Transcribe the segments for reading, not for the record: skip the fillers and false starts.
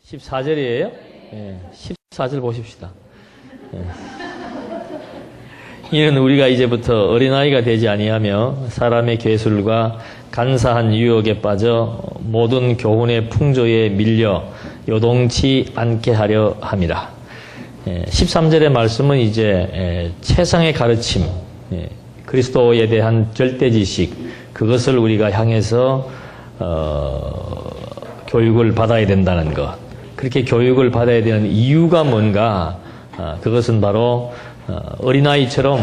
14절이에요? 예, 14절 보십시다. 예. 이는 우리가 이제부터 어린아이가 되지 아니하며 사람의 괴술과 간사한 유혹에 빠져 모든 교훈의 풍조에 밀려 요동치 않게 하려 함이라. 13절의 말씀은 이제 최상의 가르침, 그리스도에 대한 절대지식, 그것을 우리가 향해서 교육을 받아야 된다는 것. 그렇게 교육을 받아야 되는 이유가 뭔가? 그것은 바로 어린아이처럼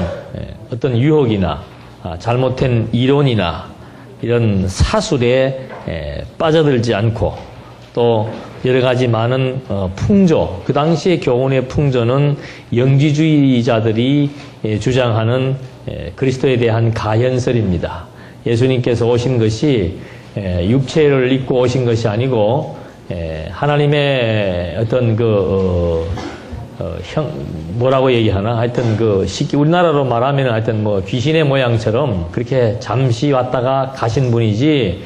어떤 유혹이나 잘못된 이론이나 이런 사술에 빠져들지 않고 또 여러 가지 많은 풍조, 그 당시의 교훈의 풍조는 영지주의자들이 주장하는 그리스도에 대한 가현설입니다. 예수님께서 오신 것이 육체를 입고 오신 것이 아니고 하나님의 어떤 뭐라고 얘기하나? 하여튼 우리나라로 말하면 하여튼 귀신의 모양처럼 그렇게 잠시 왔다가 가신 분이지,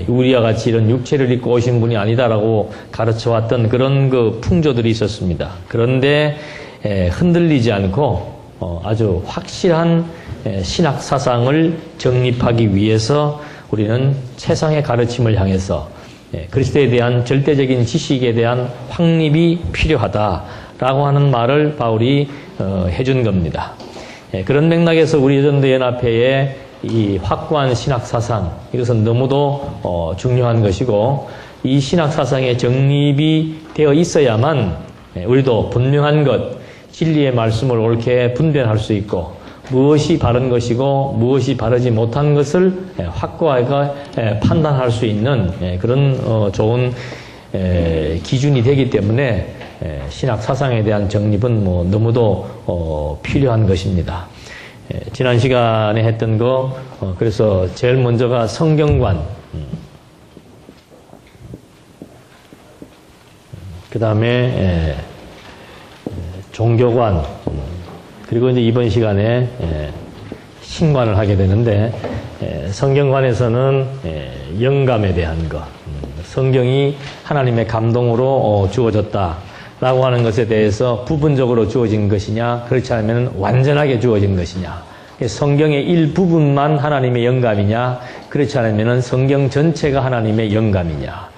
우리와 같이 이런 육체를 입고 오신 분이 아니다라고 가르쳐 왔던 그런 풍조들이 있었습니다. 그런데, 흔들리지 않고, 아주 확실한 신학 사상을 정립하기 위해서 우리는 최상의 가르침을 향해서 그리스도에 대한 절대적인 지식에 대한 확립이 필요하다라고 하는 말을 바울이 해준 겁니다. 그런 맥락에서 우리 전도연합회의 이 확고한 신학 사상, 이것은 너무도 중요한 것이고, 이 신학 사상의 정립이 되어 있어야만 우리도 분명한 것, 진리의 말씀을 옳게 분별할 수 있고, 무엇이 바른 것이고 무엇이 바르지 못한 것을 확고하게 판단할 수 있는 그런 좋은 기준이 되기 때문에 신학 사상에 대한 정립은 너무도 필요한 것입니다. 지난 시간에 했던 거, 그래서 제일 먼저가 성경관, 그 다음에 종교관, 그리고 이제 이번 시간에 신관을 하게 되는데, 성경관에서는 영감에 대한 것, 성경이 하나님의 감동으로 주어졌다라고 하는 것에 대해서 부분적으로 주어진 것이냐, 그렇지 않으면 완전하게 주어진 것이냐, 성경의 일부분만 하나님의 영감이냐, 그렇지 않으면 성경 전체가 하나님의 영감이냐.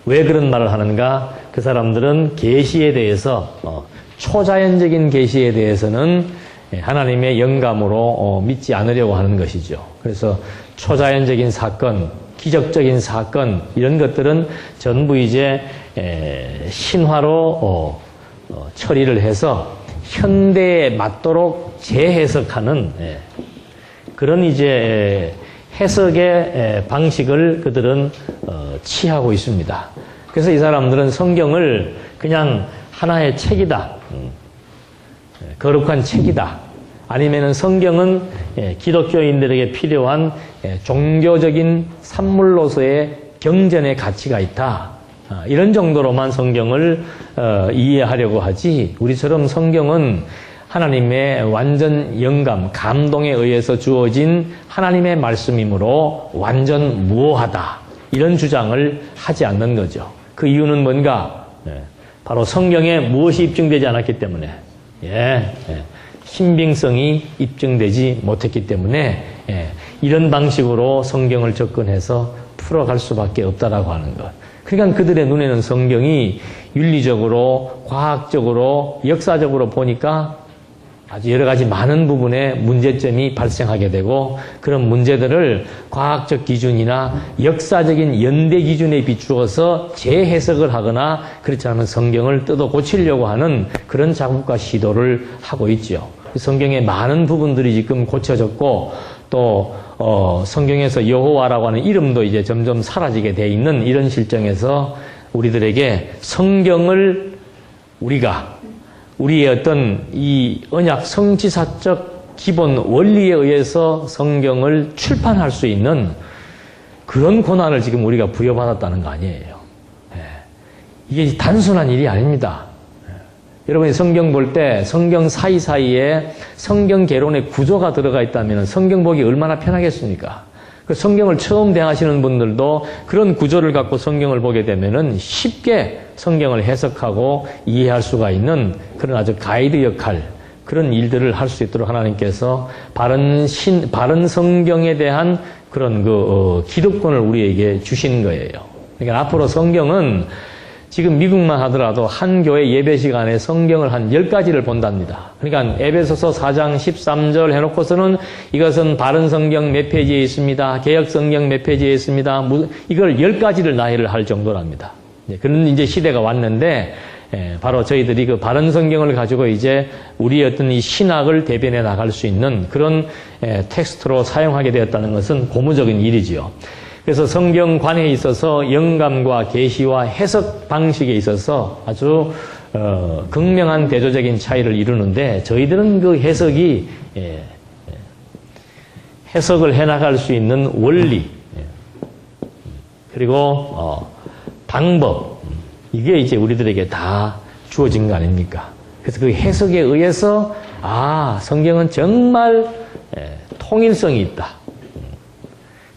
왜 그런 말을 하는가? 그 사람들은 계시에 대해서 초자연적인 계시에 대해서는 하나님의 영감으로 믿지 않으려고 하는 것이죠. 그래서 초자연적인 사건, 기적적인 사건, 이런 것들은 전부 이제 신화로 처리를 해서 현대에 맞도록 재해석하는 그런 이제 해석의 방식을 그들은 취하고 있습니다. 그래서 이 사람들은 성경을 그냥 하나의 책이다, 거룩한 책이다, 아니면은 성경은 기독교인들에게 필요한 종교적인 산물로서의 경전의 가치가 있다, 이런 정도로만 성경을 이해하려고 하지, 우리처럼 성경은 하나님의 완전 영감, 감동에 의해서 주어진 하나님의 말씀이므로 완전 무오하다, 이런 주장을 하지 않는 거죠. 그 이유는 뭔가? 바로 성경에 무엇이 입증되지 않았기 때문에, 신빙성이 입증되지 못했기 때문에 이런 방식으로 성경을 접근해서 풀어갈 수밖에 없다라고 하는 것. 그러니까 그들의 눈에는 성경이 윤리적으로, 과학적으로, 역사적으로 보니까 아주 여러 가지 많은 부분에 문제점이 발생하게 되고, 그런 문제들을 과학적 기준이나 역사적인 연대 기준에 비추어서 재해석을 하거나, 그렇지 않으면 성경을 뜯어 고치려고 하는 그런 작업과 시도를 하고 있죠. 성경의 많은 부분들이 지금 고쳐졌고, 또 성경에서 여호와라고 하는 이름도 이제 점점 사라지게 돼 있는 이런 실정에서 우리들에게 성경을 우리의 어떤 이 언약 성취사적 기본 원리에 의해서 성경을 출판할 수 있는 그런 권한을 지금 우리가 부여받았다는 거 아니에요. 이게 단순한 일이 아닙니다. 여러분이 성경 볼 때 성경 사이사이에 성경 개론의 구조가 들어가 있다면 성경 보기 얼마나 편하겠습니까? 성경을 처음 대하시는 분들도 그런 구조를 갖고 성경을 보게 되면은 쉽게 성경을 해석하고 이해할 수가 있는 그런 아주 가이드 역할, 그런 일들을 할 수 있도록 하나님께서 바른 성경에 대한 그런 기득권을 우리에게 주신 거예요. 그러니까 앞으로 성경은 지금 미국만 하더라도 한 교회 예배 시간에 성경을 한 10가지를 본답니다. 그러니까 에베소서 4장 13절 해놓고서는 이것은 바른 성경 몇 페이지에 있습니다. 개역 성경 몇 페이지에 있습니다. 이걸 10가지를 나열을 할 정도랍니다. 그런 이제 시대가 왔는데, 바로 저희들이 그 바른 성경을 가지고 이제 우리의 어떤 이 신학을 대변해 나갈 수 있는 그런 텍스트로 사용하게 되었다는 것은 고무적인 일이지요. 그래서 성경관에 있어서 영감과 계시와 해석 방식에 있어서 아주 극명한 대조적인 차이를 이루는데, 저희들은 그 해석을 해나갈 수 있는 원리, 그리고 방법, 이게 이제 우리들에게 다 주어진 거 아닙니까? 그래서 그 해석에 의해서 성경은 정말 통일성이 있다.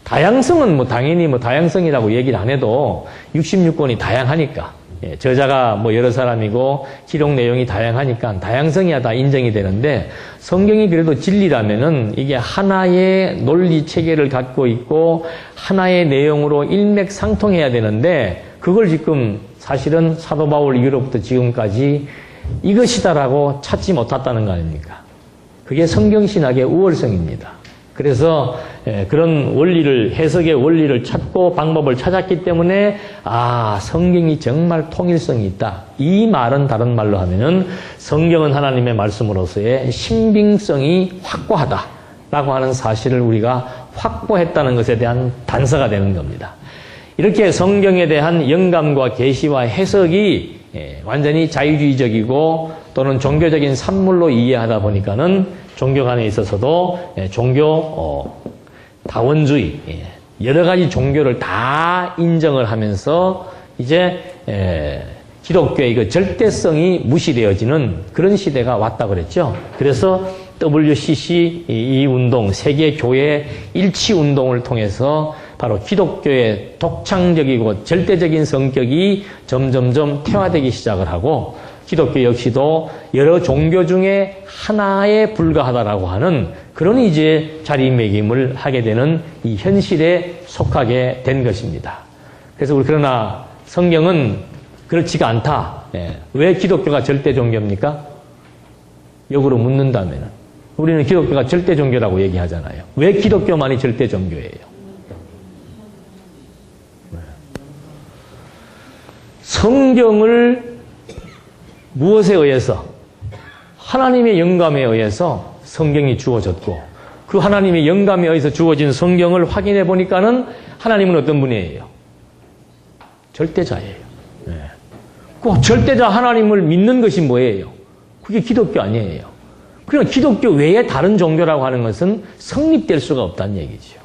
다양성은 당연히 다양성이라고 얘기를 안 해도 66권이 다양하니까, 저자가 여러 사람이고 기록 내용이 다양하니까 다양성이야 다 인정이 되는데, 성경이 그래도 진리라면은 이게 하나의 논리 체계를 갖고 있고 하나의 내용으로 일맥상통해야 되는데, 그걸 지금 사실은 사도 바울 이후로부터 지금까지 이것이다라고 찾지 못했다는 거 아닙니까? 그게 성경신학의 우월성입니다. 그래서 그런 원리를, 해석의 원리를 찾고 방법을 찾았기 때문에 성경이 정말 통일성이 있다. 이 말은 다른 말로 하면은 성경은 하나님의 말씀으로서의 신빙성이 확고하다라고 하는 사실을 우리가 확보했다는 것에 대한 단서가 되는 겁니다. 이렇게 성경에 대한 영감과 계시와 해석이 완전히 자유주의적이고 또는 종교적인 산물로 이해하다 보니까는 종교관에 있어서도 다원주의, 여러 가지 종교를 다 인정을 하면서 이제 기독교의 그 절대성이 무시되어지는 그런 시대가 왔다 그랬죠. 그래서 WCC 이 운동, 세계교회 일치 운동을 통해서 바로 기독교의 독창적이고 절대적인 성격이 점점점 퇴화되기 시작을 하고, 기독교 역시도 여러 종교 중에 하나에 불과하다라고 하는 그런 이제 자리매김을 하게 되는 이 현실에 속하게 된 것입니다. 그래서 그러나 성경은 그렇지가 않다. 왜 기독교가 절대 종교입니까? 역으로 묻는다면 우리는 기독교가 절대 종교라고 얘기하잖아요. 왜 기독교만이 절대 종교예요? 성경을 무엇에 의해서? 하나님의 영감에 의해서 성경이 주어졌고, 그 하나님의 영감에 의해서 주어진 성경을 확인해 보니까는 하나님은 어떤 분이에요? 절대자예요. 그 절대자 하나님을 믿는 것이 뭐예요? 그게 기독교 아니에요. 그냥 기독교 외에 다른 종교라고 하는 것은 성립될 수가 없다는 얘기죠.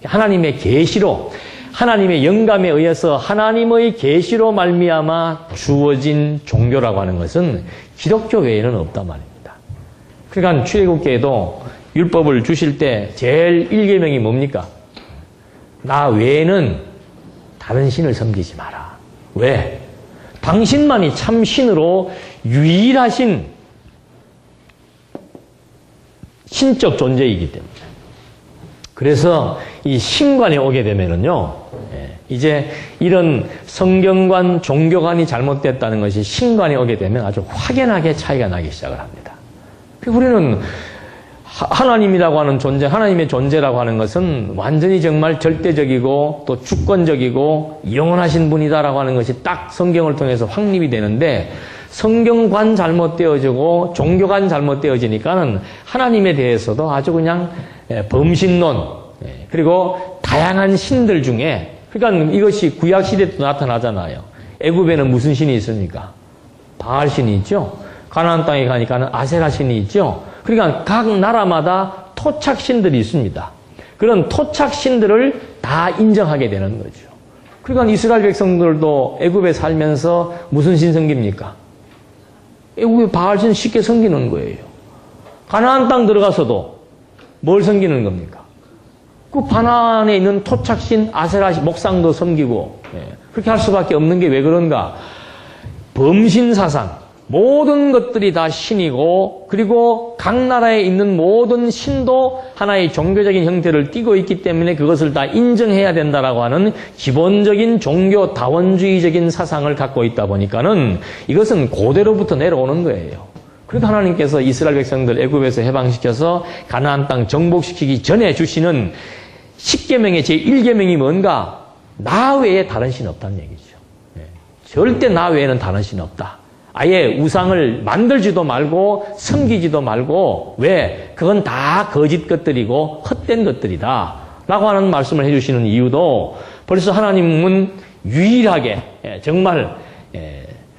하나님의 계시로, 하나님의 영감에 의해서 하나님의 계시로 말미암아 주어진 종교라고 하는 것은 기독교 외에는 없단 말입니다. 그러니까 출애굽기에도 율법을 주실 때 제일 1계명이 뭡니까? 나 외에는 다른 신을 섬기지 마라. 왜? 당신만이 참 신으로 유일하신 신적 존재이기 때문에. 그래서 이 신관에 오게 되면은요, 이제 이런 성경관, 종교관이 잘못됐다는 것이 신관에 오게 되면 아주 확연하게 차이가 나기 시작을 합니다. 우리는 하나님이라고 하는 존재, 하나님의 존재라고 하는 것은 완전히 정말 절대적이고 또 주권적이고 영원하신 분이다라고 하는 것이 딱 성경을 통해서 확립이 되는데, 성경관 잘못되어지고 종교관 잘못되어지니까는 하나님에 대해서도 아주 그냥 범신론, 그리고 다양한 신들 중에, 그러니까 이것이 구약시대에도 나타나잖아요. 애굽에는 무슨 신이 있습니까? 바알 신이 있죠. 가나안 땅에 가니까는 아세라 신이 있죠. 그러니까 각 나라마다 토착 신들이 있습니다. 그런 토착 신들을 다 인정하게 되는 거죠. 그러니까 이스라엘 백성들도 애굽에 살면서 무슨 신 섬깁니까? 애굽에 바알 신 쉽게 섬기는 거예요. 가나안 땅 들어가서도 뭘 섬기는 겁니까? 그 바나안에 있는 토착신 아세라 목상도 섬기고, 그렇게 할 수밖에 없는 게 왜 그런가? 범신사상, 모든 것들이 다 신이고 그리고 각 나라에 있는 모든 신도 하나의 종교적인 형태를 띠고 있기 때문에 그것을 다 인정해야 된다라고 하는 기본적인 종교 다원주의적인 사상을 갖고 있다 보니까는 이것은 고대로부터 내려오는 거예요. 그래도 하나님께서 이스라엘 백성들 애굽에서 해방시켜서 가나안 땅 정복시키기 전에 주시는 10계명의 제1계명이 뭔가? 나 외에 다른 신 없다는 얘기죠. 절대 나 외에는 다른 신 없다. 아예 우상을 만들지도 말고 섬기지도 말고 왜? 그건 다 거짓 것들이고 헛된 것들이다 라고 하는 말씀을 해주시는 이유도 벌써 하나님은 유일하게 정말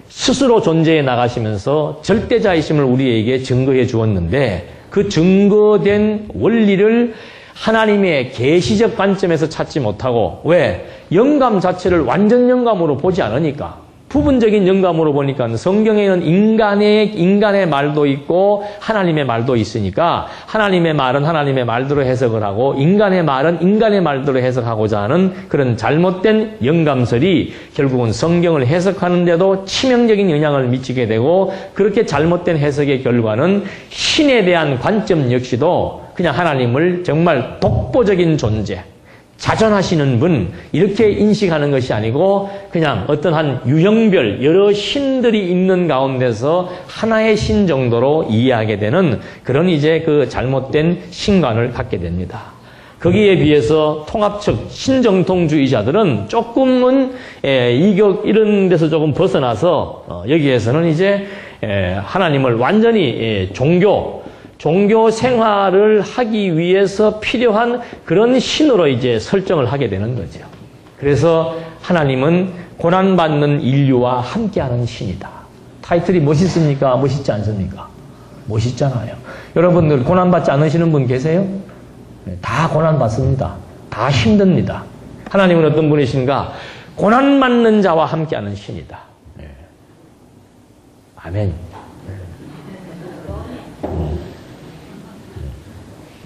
스스로 존재해 나가시면서 절대자이심을 우리에게 증거해 주었는데 그 증거된 원리를 하나님의 계시적 관점에서 찾지 못하고 왜? 영감 자체를 완전 영감으로 보지 않으니까 부분적인 영감으로 보니까 성경에는 인간의 말도 있고 하나님의 말도 있으니까 하나님의 말은 하나님의 말대로 해석을 하고 인간의 말은 인간의 말대로 해석하고자 하는 그런 잘못된 영감설이 결국은 성경을 해석하는데도 치명적인 영향을 미치게 되고 그렇게 잘못된 해석의 결과는 신에 대한 관점 역시도 그냥 하나님을 정말 독보적인 존재 자존하시는 분 이렇게 인식하는 것이 아니고 그냥 어떤 한 유형별 여러 신들이 있는 가운데서 하나의 신 정도로 이해하게 되는 그런 이제 그 잘못된 신관을 갖게 됩니다. 거기에 비해서 통합적 신정통주의자들은 조금은 이런 데서 조금 벗어나서 여기에서는 이제 하나님을 완전히 종교 생활을 하기 위해서 필요한 그런 신으로 이제 설정을 하게 되는 거죠. 그래서 하나님은 고난받는 인류와 함께하는 신이다. 타이틀이 멋있습니까? 멋있지 않습니까? 멋있잖아요. 여러분들 고난받지 않으시는 분 계세요? 다 고난받습니다. 다 힘듭니다. 하나님은 어떤 분이신가? 고난받는 자와 함께하는 신이다. 아멘.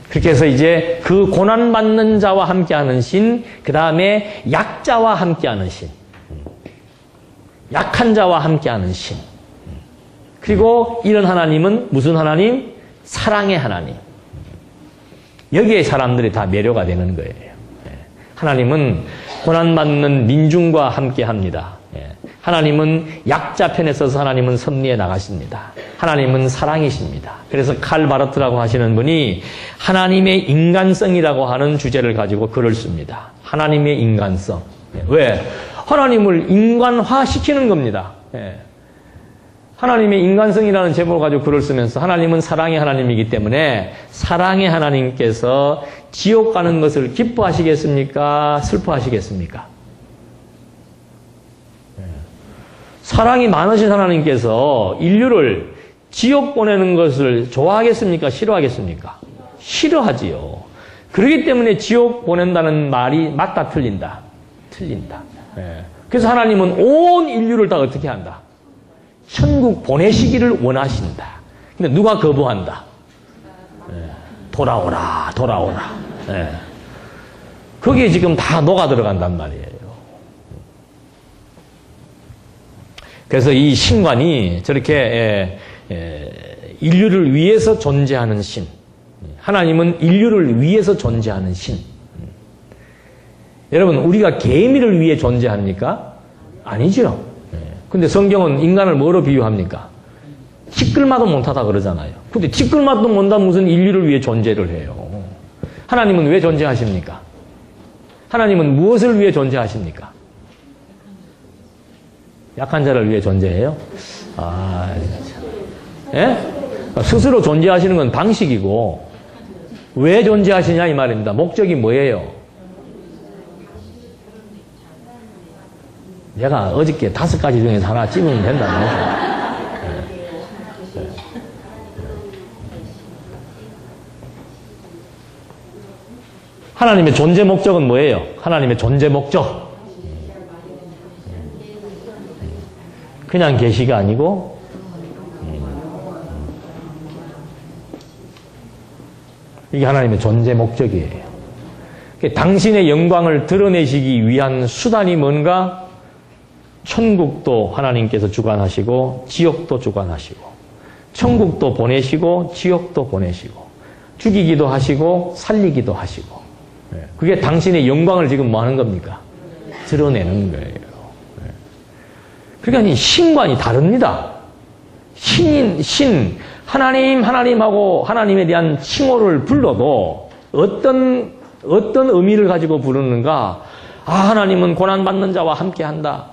그렇게 해서 이제 그 고난받는 자와 함께하는 신, 그 다음에 약자와 함께하는 신, 약한 자와 함께하는 신. 그리고 이런 하나님은 무슨 하나님? 사랑의 하나님. 여기에 사람들이 다 매료가 되는 거예요. 하나님은 고난받는 민중과 함께합니다. 하나님은 약자 편에 서서 하나님은 섭리해 나가십니다. 하나님은 사랑이십니다. 그래서 칼 바르트라고 하시는 분이 하나님의 인간성이라고 하는 주제를 가지고 글을 씁니다. 하나님의 인간성. 왜? 하나님을 인간화시키는 겁니다. 하나님의 인간성이라는 제목을 가지고 글을 쓰면서 하나님은 사랑의 하나님이기 때문에 사랑의 하나님께서 지옥 가는 것을 기뻐하시겠습니까? 슬퍼하시겠습니까? 사랑이 많으신 하나님께서 인류를 지옥 보내는 것을 좋아하겠습니까? 싫어하겠습니까? 싫어하지요. 그렇기 때문에 지옥 보낸다는 말이 맞다 틀린다. 틀린다. 그래서 하나님은 온 인류를 다 어떻게 한다? 천국 보내시기를 원하신다. 근데 누가 거부한다? 돌아오라, 돌아오라. 거기에 지금 다 녹아 들어간단 말이에요. 그래서 이 신관이 저렇게 인류를 위해서 존재하는 신. 하나님은 인류를 위해서 존재하는 신. 여러분, 우리가 개미를 위해 존재합니까? 아니죠. 근데 성경은 인간을 뭐로 비유합니까? 티끌맛도 못하다 그러잖아요. 근데 티끌맛도 못한 무슨 인류를 위해 존재를 해요. 하나님은 왜 존재하십니까? 하나님은 무엇을 위해 존재하십니까? 약한 자를 위해 존재해요? 예? 스스로 존재하시는 건 방식이고, 왜 존재하시냐 이 말입니다. 목적이 뭐예요? 내가 어저께 5가지 중에서 하나 찝으면 된다는 거죠. 하나님의 존재 목적은 뭐예요? 하나님의 존재 목적. 그냥 계시가 아니고 이게 하나님의 존재 목적이에요. 당신의 영광을 드러내시기 위한 수단이 뭔가? 천국도 하나님께서 주관하시고 지옥도 주관하시고 천국도 보내시고 지옥도 보내시고 죽이기도 하시고 살리기도 하시고 그게 당신의 영광을 지금 뭐 하는 겁니까? 드러내는 거예요. 그러니까 이 신관이 다릅니다. 하나님하고 하나님에 대한 칭호를 불러도 어떤 의미를 가지고 부르는가? 하나님은 고난받는 자와 함께 한다.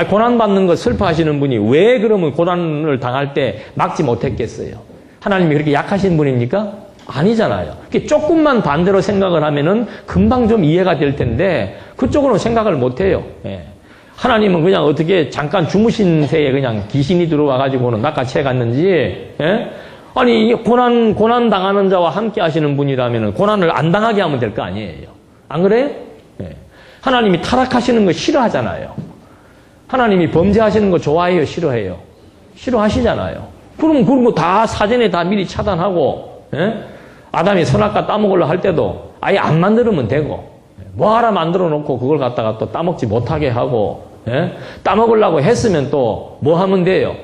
고난받는 거 슬퍼하시는 분이 왜 그러면 고난을 당할 때 막지 못했겠어요? 하나님이 그렇게 약하신 분입니까? 아니잖아요. 조금만 반대로 생각을 하면은 금방 좀 이해가 될 텐데 그쪽으로 생각을 못 해요. 하나님은 그냥 어떻게 잠깐 주무신 새에 그냥 귀신이 들어와가지고는 낚아채 갔는지, 아니, 고난 당하는 자와 함께 하시는 분이라면 고난을 안 당하게 하면 될 거 아니에요. 안 그래요? 하나님이 타락하시는 거 싫어하잖아요. 하나님이 범죄하시는 거 좋아해요? 싫어해요? 싫어하시잖아요. 그럼 그런 거 다 사전에 다 미리 차단하고, 아담이 선악과 따먹으려 할 때도 아예 안 만들면 되고, 뭐하라 만들어 놓고 그걸 갖다가 또 따먹지 못하게 하고, 따먹으려고 했으면 또 뭐 하면 돼요?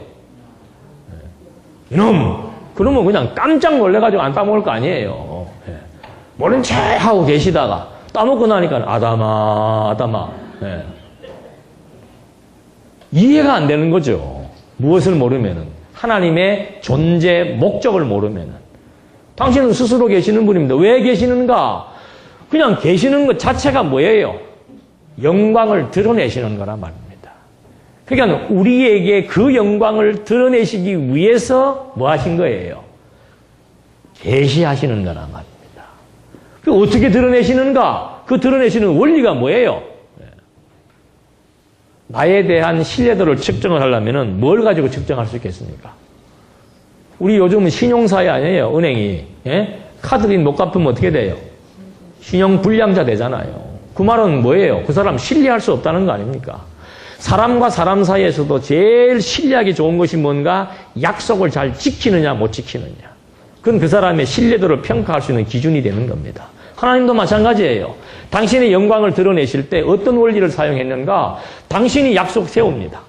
이놈! 그러면 그냥 깜짝 놀래가지고 안 따먹을 거 아니에요. 모른 척 하고 계시다가 따먹고 나니까 아담아. 이해가 안 되는 거죠. 무엇을 모르면은. 하나님의 존재 목적을 모르면은. 당신은 스스로 계시는 분입니다. 왜 계시는가? 그냥 계시는 것 자체가 뭐예요? 영광을 드러내시는 거란 말입니다. 그러니까 우리에게 그 영광을 드러내시기 위해서 뭐 하신 거예요? 계시하시는 거란 말입니다. 그 어떻게 드러내시는가? 그 드러내시는 원리가 뭐예요? 나에 대한 신뢰도를 측정을 하려면 뭘 가지고 측정할 수 있겠습니까? 우리 요즘은 신용사회 아니에요, 은행이. 카드빚 못 갚으면 어떻게 돼요? 신용불량자 되잖아요. 그 말은 뭐예요? 그 사람 신뢰할 수 없다는 거 아닙니까? 사람과 사람 사이에서도 제일 신뢰하기 좋은 것이 뭔가? 약속을 잘 지키느냐 못 지키느냐. 그건 그 사람의 신뢰도를 평가할 수 있는 기준이 되는 겁니다. 하나님도 마찬가지예요. 당신의 영광을 드러내실 때 어떤 원리를 사용했는가? 당신이 약속 세웁니다.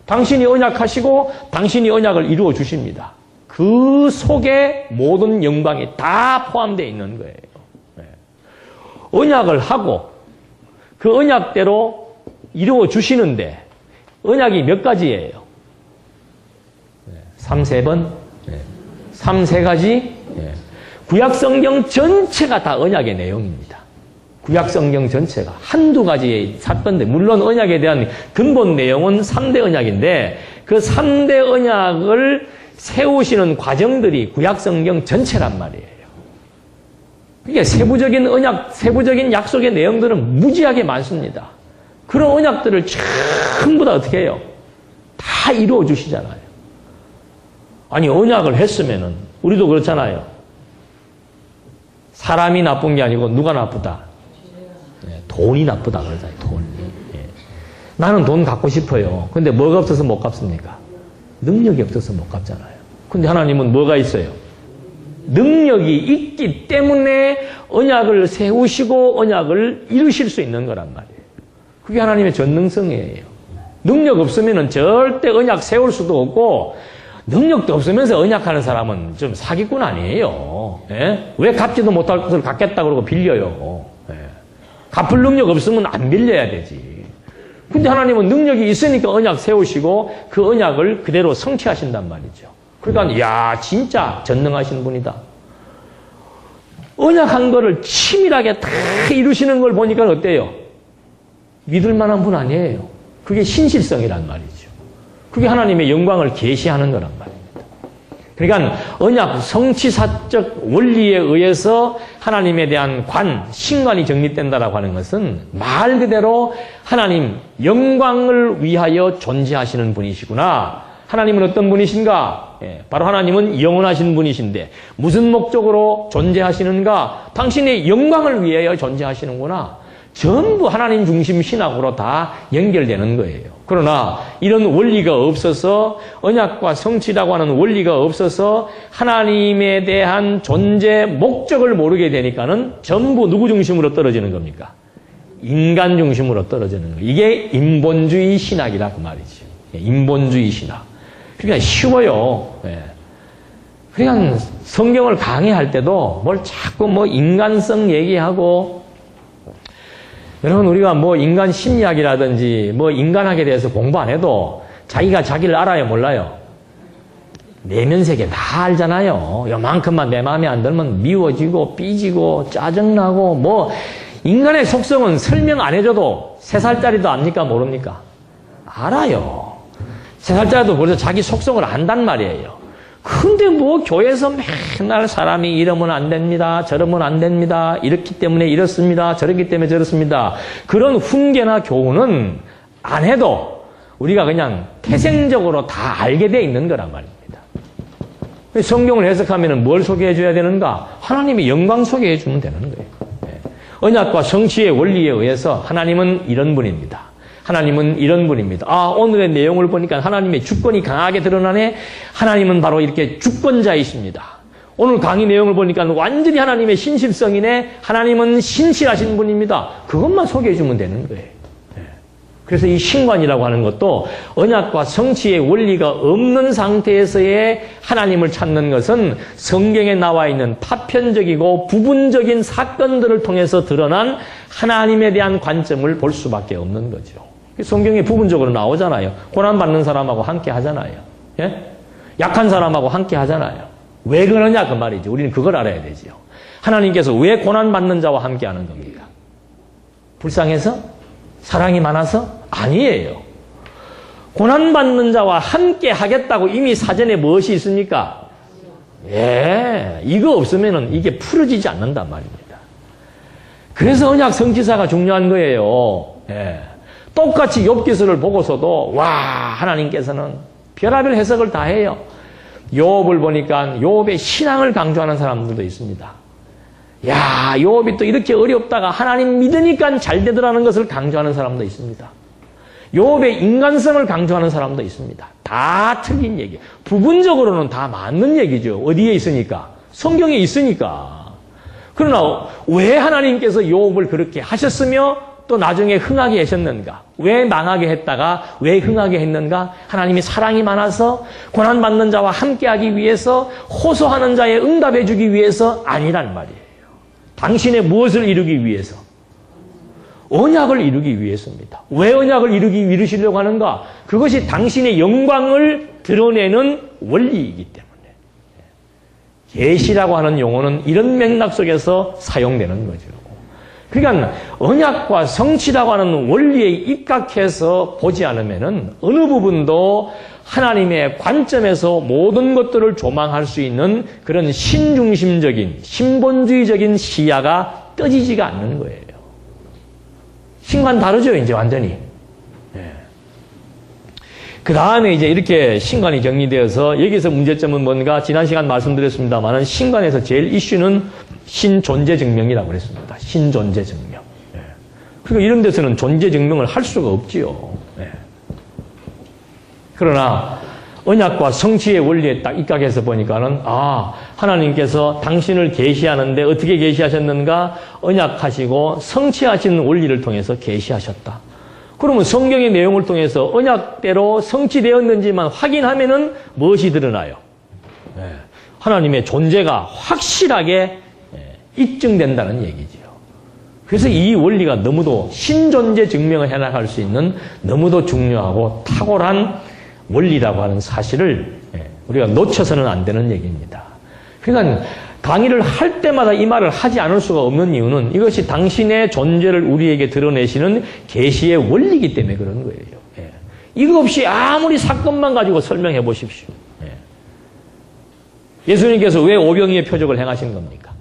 당신이 언약하시고 당신이 언약을 이루어 주십니다. 그 속에 모든 영광이 다 포함되어 있는 거예요. 언약을 하고 그 언약대로 이루어 주시는데 언약이 몇 가지예요? 3번? 3가지? 구약성경 전체가 다 언약의 내용입니다. 구약성경 전체가 한두 가지의 사건들, 물론 언약에 대한 근본 내용은 3대 언약인데 그 3대 언약을 세우시는 과정들이 구약성경 전체란 말이에요. 그게 세부적인 언약, 세부적인 약속의 내용들은 무지하게 많습니다. 그런 언약들을 전부 다 어떻게 해요? 다 이루어 주시잖아요. 아니, 언약을 했으면은, 우리도 그렇잖아요. 사람이 나쁜 게 아니고 누가 나쁘다? 돈이 나쁘다 그러잖아요, 돈이. 나는 돈 갖고 싶어요. 근데 뭐가 없어서 못 갚습니까? 능력이 없어서 못 갚잖아요. 근데 하나님은 뭐가 있어요? 능력이 있기 때문에 언약을 세우시고 언약을 이루실 수 있는 거란 말이에요. 그게 하나님의 전능성이에요. 능력 없으면 절대 언약 세울 수도 없고 능력도 없으면서 언약하는 사람은 좀 사기꾼 아니에요. 왜 갚지도 못할 것을 갚겠다 그러고 빌려요. 갚을 능력 없으면 안 빌려야 되지. 근데 하나님은 능력이 있으니까 언약 세우시고 그 언약을 그대로 성취하신단 말이죠. 그러니까 야 진짜 전능하신 분이다. 언약한 거를 치밀하게 다 이루시는 걸 보니까 어때요? 믿을 만한 분 아니에요. 그게 신실성이란 말이죠. 그게 하나님의 영광을 계시하는 거란 말입니다. 그러니까 언약 성취사적 원리에 의해서 하나님에 대한 신관이 정립된다라고 하는 것은 말 그대로 하나님 영광을 위하여 존재하시는 분이시구나. 하나님은 어떤 분이신가? 바로 하나님은 영원하신 분이신데 무슨 목적으로 존재하시는가? 당신의 영광을 위하여 존재하시는구나. 전부 하나님 중심 신학으로 다 연결되는 거예요. 그러나 이런 원리가 없어서 언약과 성취라고 하는 원리가 없어서 하나님에 대한 존재 목적을 모르게 되니까는 전부 누구 중심으로 떨어지는 겁니까? 인간 중심으로 떨어지는 거예요. 이게 인본주의 신학이라 그 말이죠. 인본주의 신학. 그러니까 쉬워요. 예. 그러니까 성경을 강의할 때도 뭘 자꾸 뭐 인간성 얘기하고, 여러분 우리가 뭐 인간 심리학이라든지 뭐 인간학에 대해서 공부 안 해도 자기가 자기를 알아요, 몰라요? 내면 세계 다 알잖아요. 요만큼만 내 마음에 안 들면 미워지고 삐지고 짜증나고, 뭐 인간의 속성은 설명 안 해줘도 3살짜리도 압니까, 모릅니까? 알아요. 3살짜리도 벌써 자기 속성을 안단 말이에요. 근데 뭐 교회에서 맨날 사람이 이러면 안 됩니다, 저러면 안 됩니다, 이렇기 때문에 이렇습니다, 저렇기 때문에 저렇습니다, 그런 훈계나 교훈은 안 해도 우리가 그냥 태생적으로 다 알게 돼 있는 거란 말입니다. 성경을 해석하면 뭘 소개해 줘야 되는가? 하나님의 영광 소개해 주면 되는 거예요. 언약과 성취의 원리에 의해서 하나님은 이런 분입니다. 하나님은 이런 분입니다. 아, 오늘의 내용을 보니까 하나님의 주권이 강하게 드러나네. 하나님은 바로 이렇게 주권자이십니다. 오늘 강의 내용을 보니까 완전히 하나님의 신실성이네. 하나님은 신실하신 분입니다. 그것만 소개해 주면 되는 거예요. 그래서 이 신관이라고 하는 것도 언약과 성취의 원리가 없는 상태에서의 하나님을 찾는 것은 성경에 나와 있는 파편적이고 부분적인 사건들을 통해서 드러난 하나님에 대한 관점을 볼 수밖에 없는 거죠. 성경에 부분적으로 나오잖아요. 고난받는 사람하고 함께 하잖아요. 예? 약한 사람하고 함께 하잖아요. 왜 그러냐 그 말이죠. 우리는 그걸 알아야 되죠. 하나님께서 왜 고난받는 자와 함께 하는 겁니까? 불쌍해서? 사랑이 많아서? 아니에요. 고난받는 자와 함께 하겠다고 이미 사전에 무엇이 있습니까? 예, 이거 없으면 이게 풀어지지 않는단 말입니다. 그래서 언약 성취사가 중요한 거예요. 예. 똑같이 욥기서를 보고서도 와, 하나님께서는 별하별 해석을 다 해요. 욥을 보니까 욥의 신앙을 강조하는 사람들도 있습니다. 야, 욥이 또 이렇게 어렵다가 하나님 믿으니까 잘 되더라는 것을 강조하는 사람도 있습니다. 욥의 인간성을 강조하는 사람도 있습니다. 다 틀린 얘기. 부분적으로는 다 맞는 얘기죠. 어디에 있으니까? 성경에 있으니까. 그러나 왜 하나님께서 욥을 그렇게 하셨으며 또 나중에 흥하게 하셨는가? 왜 망하게 했다가 왜 흥하게 했는가? 하나님이 사랑이 많아서 고난받는 자와 함께하기 위해서, 호소하는 자에 응답해 주기 위해서 아니란 말이에요. 당신의 무엇을 이루기 위해서? 언약을 이루기 위해서입니다. 왜 언약을 이루시려고 하는가? 그것이 당신의 영광을 드러내는 원리이기 때문에. 계시라고 하는 용어는 이런 맥락 속에서 사용되는 거죠. 그러니까 언약과 성취라고 하는 원리에 입각해서 보지 않으면은 어느 부분도 하나님의 관점에서 모든 것들을 조망할 수 있는 그런 신중심적인, 신본주의적인 시야가 떠지지가 않는 거예요. 신과는 다르죠, 이제 완전히. 네. 그 다음에 이제 이렇게 신관이 정리되어서 여기서 문제점은 뭔가 지난 시간 말씀드렸습니다만은 신관에서 제일 이슈는 신존재 증명이라고 그랬습니다. 신존재 증명. 네. 그러니까 이런 데서는 존재 증명을 할 수가 없지요. 네. 그러나 언약과 성취의 원리에 딱 입각해서 보니까는 하나님께서 당신을 계시하는데 어떻게 계시하셨는가? 언약하시고 성취하시는 원리를 통해서 계시하셨다. 그러면 성경의 내용을 통해서 언약대로 성취되었는지만 확인하면은 무엇이 드러나요? 하나님의 존재가 확실하게 입증된다는 얘기지요. 그래서 이 원리가 너무도 신존재 증명을 해나갈 수 있는 너무도 중요하고 탁월한 원리라고 하는 사실을 우리가 놓쳐서는 안 되는 얘기입니다. 그러니까 강의를 할 때마다 이 말을 하지 않을 수가 없는 이유는 이것이 당신의 존재를 우리에게 드러내시는 계시의 원리이기 때문에 그런 거예요. 이거 없이 아무리 사건만 가지고 설명해 보십시오. 예수님께서 왜 오병이의 표적을 행하신 겁니까?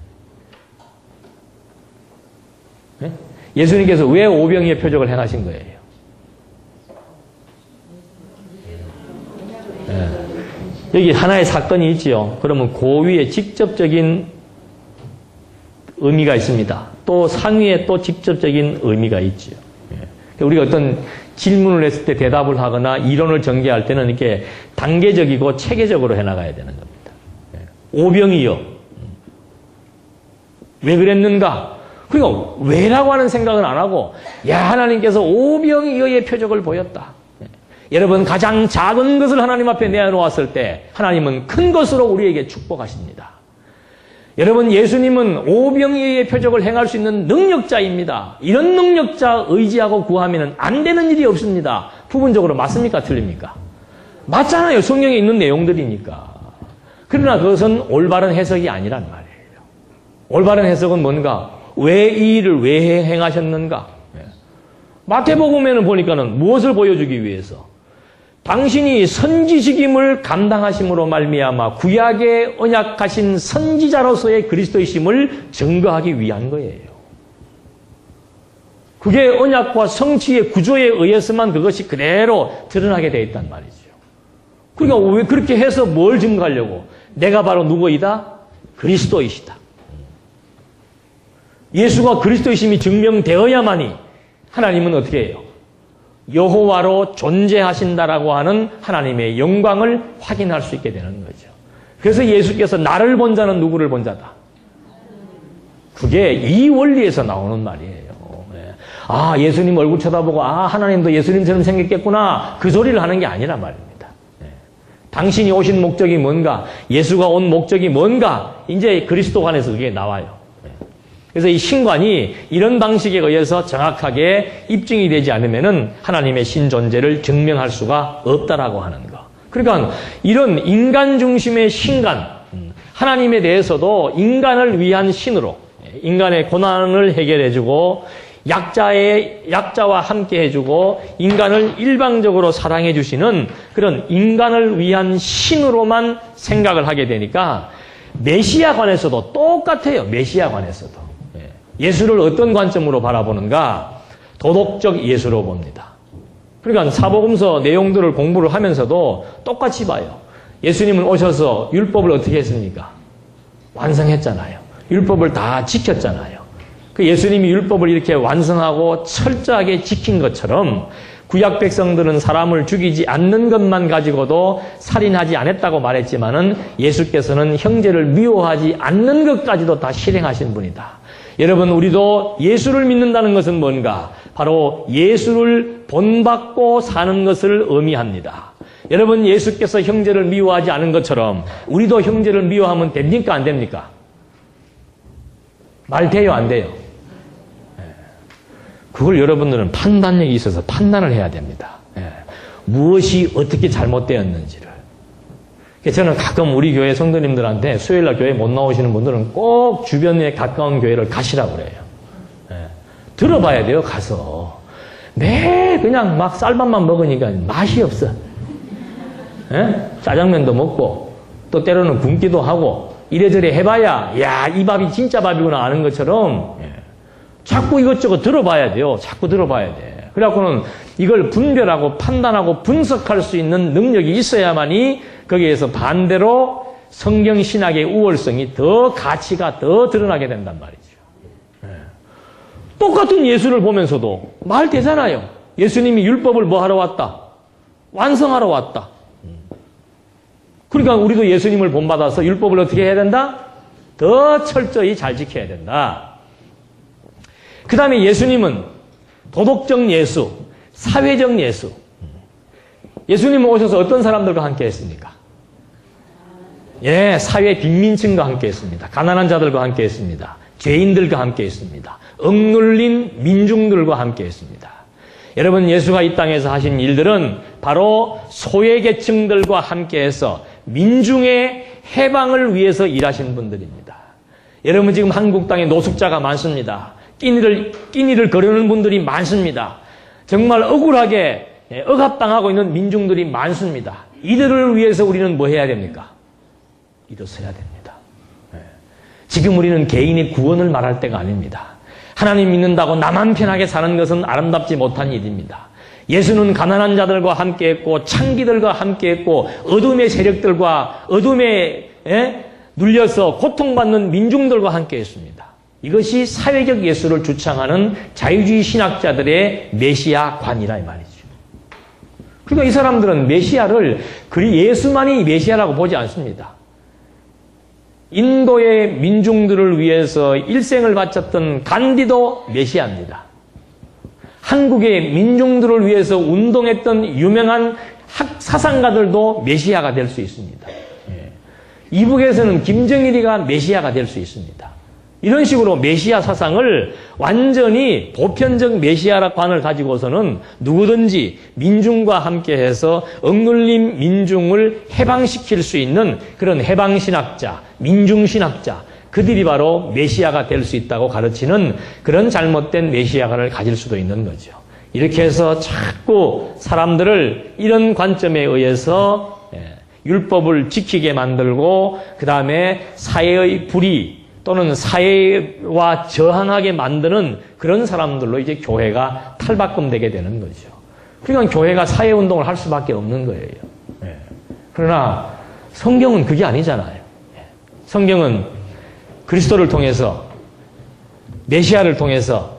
예수님께서 왜 오병이의 표적을 행하신 거예요? 여기 하나의 사건이 있지요. 그러면 고위에 직접적인 의미가 있습니다. 또 상위에 또 직접적인 의미가 있지요. 우리가 어떤 질문을 했을 때 대답을 하거나 이론을 전개할 때는 이렇게 단계적이고 체계적으로 해나가야 되는 겁니다. 오병이요. 왜 그랬는가? 그리고 왜라고 하는 생각은 안 하고, 야, 하나님께서 오병이어의 표적을 보였다. 여러분, 가장 작은 것을 하나님 앞에 내어놓았을 때 하나님은 큰 것으로 우리에게 축복하십니다. 여러분, 예수님은 오병이어의 표적을 행할 수 있는 능력자입니다. 이런 능력자 의지하고 구하면 안 되는 일이 없습니다. 부분적으로 맞습니까? 틀립니까? 맞잖아요. 성경에 있는 내용들이니까. 그러나 그것은 올바른 해석이 아니란 말이에요. 올바른 해석은 뭔가? 왜 이 일을 왜 행하셨는가? 마태복음에는 보니까는 무엇을 보여주기 위해서? 당신이 선지식임을 감당하심으로 말미암아 구약의 언약하신 선지자로서의 그리스도이심을 증거하기 위한 거예요. 그게 언약과 성취의 구조에 의해서만 그것이 그대로 드러나게 되어 있단 말이죠. 그러니까 왜 그렇게 해서 뭘 증거하려고? 내가 바로 누구이다? 그리스도이시다. 예수가 그리스도이심이 증명되어야만이 하나님은 어떻게 해요? 여호와로 존재하신다라고 하는 하나님의 영광을 확인할 수 있게 되는 거죠. 그래서 예수께서 나를 본 자는 누구를 본 자다? 그게 이 원리에서 나오는 말이에요. 아, 예수님 얼굴 쳐다보고 아, 하나님도 예수님처럼 생겼겠구나. 그 소리를 하는 게 아니란 말입니다. 당신이 오신 목적이 뭔가? 예수가 온 목적이 뭔가? 이제 그리스도관에서 그게 나와요. 그래서 이 신관이 이런 방식에 의해서 정확하게 입증이 되지 않으면은 하나님의 신존재를 증명할 수가 없다라고 하는 거. 그러니까 이런 인간 중심의 신관, 하나님에 대해서도 인간을 위한 신으로 인간의 고난을 해결해주고 약자와 함께 해주고 인간을 일방적으로 사랑해 주시는 그런 인간을 위한 신으로만 생각을 하게 되니까 메시아관에서도 똑같아요. 메시아관에서도. 예수를 어떤 관점으로 바라보는가? 도덕적 예수로 봅니다. 그러니까 사복음서 내용들을 공부를 하면서도 똑같이 봐요. 예수님은 오셔서 율법을 어떻게 했습니까? 완성했잖아요. 율법을 다 지켰잖아요. 그 예수님이 율법을 이렇게 완성하고 철저하게 지킨 것처럼 구약 백성들은 사람을 죽이지 않는 것만 가지고도 살인하지 않았다고 말했지만은 예수께서는 형제를 미워하지 않는 것까지도 다 실행하신 분이다. 여러분, 우리도 예수를 믿는다는 것은 뭔가? 바로 예수를 본받고 사는 것을 의미합니다. 여러분, 예수께서 형제를 미워하지 않은 것처럼 우리도 형제를 미워하면 됩니까? 안 됩니까? 말 돼요? 안 돼요? 그걸 여러분들은 판단력이 있어서 판단을 해야 됩니다. 무엇이 어떻게 잘못되었는지를. 저는 가끔 우리 교회 성도님들한테 수요일날 교회 못 나오시는 분들은 꼭 주변에 가까운 교회를 가시라고 그래요. 들어봐야 돼요, 가서. 매일 그냥 막 쌀밥만 먹으니까 맛이 없어. 짜장면도 먹고, 또 때로는 굶기도 하고, 이래저래 해봐야, 야, 이 밥이 진짜 밥이구나 아는 것처럼, 자꾸 이것저것 들어봐야 돼요. 자꾸 들어봐야 돼. 그래갖고는 이걸 분별하고 판단하고 분석할 수 있는 능력이 있어야만이 거기에서 반대로 성경 신학의 우월성이 더 가치가 더 드러나게 된단 말이죠. 똑같은 예수를 보면서도 말 되잖아요. 예수님이 율법을 뭐 하러 왔다? 완성하러 왔다. 그러니까 우리도 예수님을 본받아서 율법을 어떻게 해야 된다? 더 철저히 잘 지켜야 된다. 그 다음에 예수님은 도덕적 예수, 사회적 예수. 예수님은 오셔서 어떤 사람들과 함께 했습니까? 사회 빈민층과 함께 했습니다. 가난한 자들과 함께 했습니다. 죄인들과 함께 했습니다. 억눌린 민중들과 함께 했습니다. 여러분, 예수가 이 땅에서 하신 일들은 바로 소외계층들과 함께해서 민중의 해방을 위해서 일하신 분들입니다. 여러분, 지금 한국 땅에 노숙자가 많습니다. 끼니를 거르는 분들이 많습니다. 정말 억울하게 억압당하고 있는 민중들이 많습니다. 이들을 위해서 우리는 뭐 해야 됩니까? 일어서야 됩니다. 지금 우리는 개인의 구원을 말할 때가 아닙니다. 하나님 믿는다고 나만 편하게 사는 것은 아름답지 못한 일입니다. 예수는 가난한 자들과 함께했고 창기들과 함께했고 어둠의 세력들과 어둠에 눌려서 고통받는 민중들과 함께했습니다. 이것이 사회적 예수를 주창하는 자유주의 신학자들의 메시아관이라 이 말이죠. 그러니까 이 사람들은 메시아를 예수만이 메시아라고 보지 않습니다. 인도의 민중들을 위해서 일생을 바쳤던 간디도 메시아입니다. 한국의 민중들을 위해서 운동했던 유명한 사상가들도 메시아가 될 수 있습니다. 이북에서는 김정일이가 메시아가 될 수 있습니다. 이런 식으로 메시아 사상을 완전히 보편적 메시아관을 가지고서는 누구든지 민중과 함께해서 억눌린 민중을 해방시킬 수 있는 그런 해방신학자, 민중신학자, 그들이 바로 메시아가 될 수 있다고 가르치는 그런 잘못된 메시아관을 가질 수도 있는 거죠. 이렇게 해서 자꾸 사람들을 이런 관점에 의해서 율법을 지키게 만들고 그 다음에 사회의 불의 또는 사회와 저항하게 만드는 그런 사람들로 이제 교회가 탈바꿈되게 되는 거죠. 그러니까 교회가 사회운동을 할 수밖에 없는 거예요. 그러나 성경은 그게 아니잖아요. 성경은 그리스도를 통해서 메시아를 통해서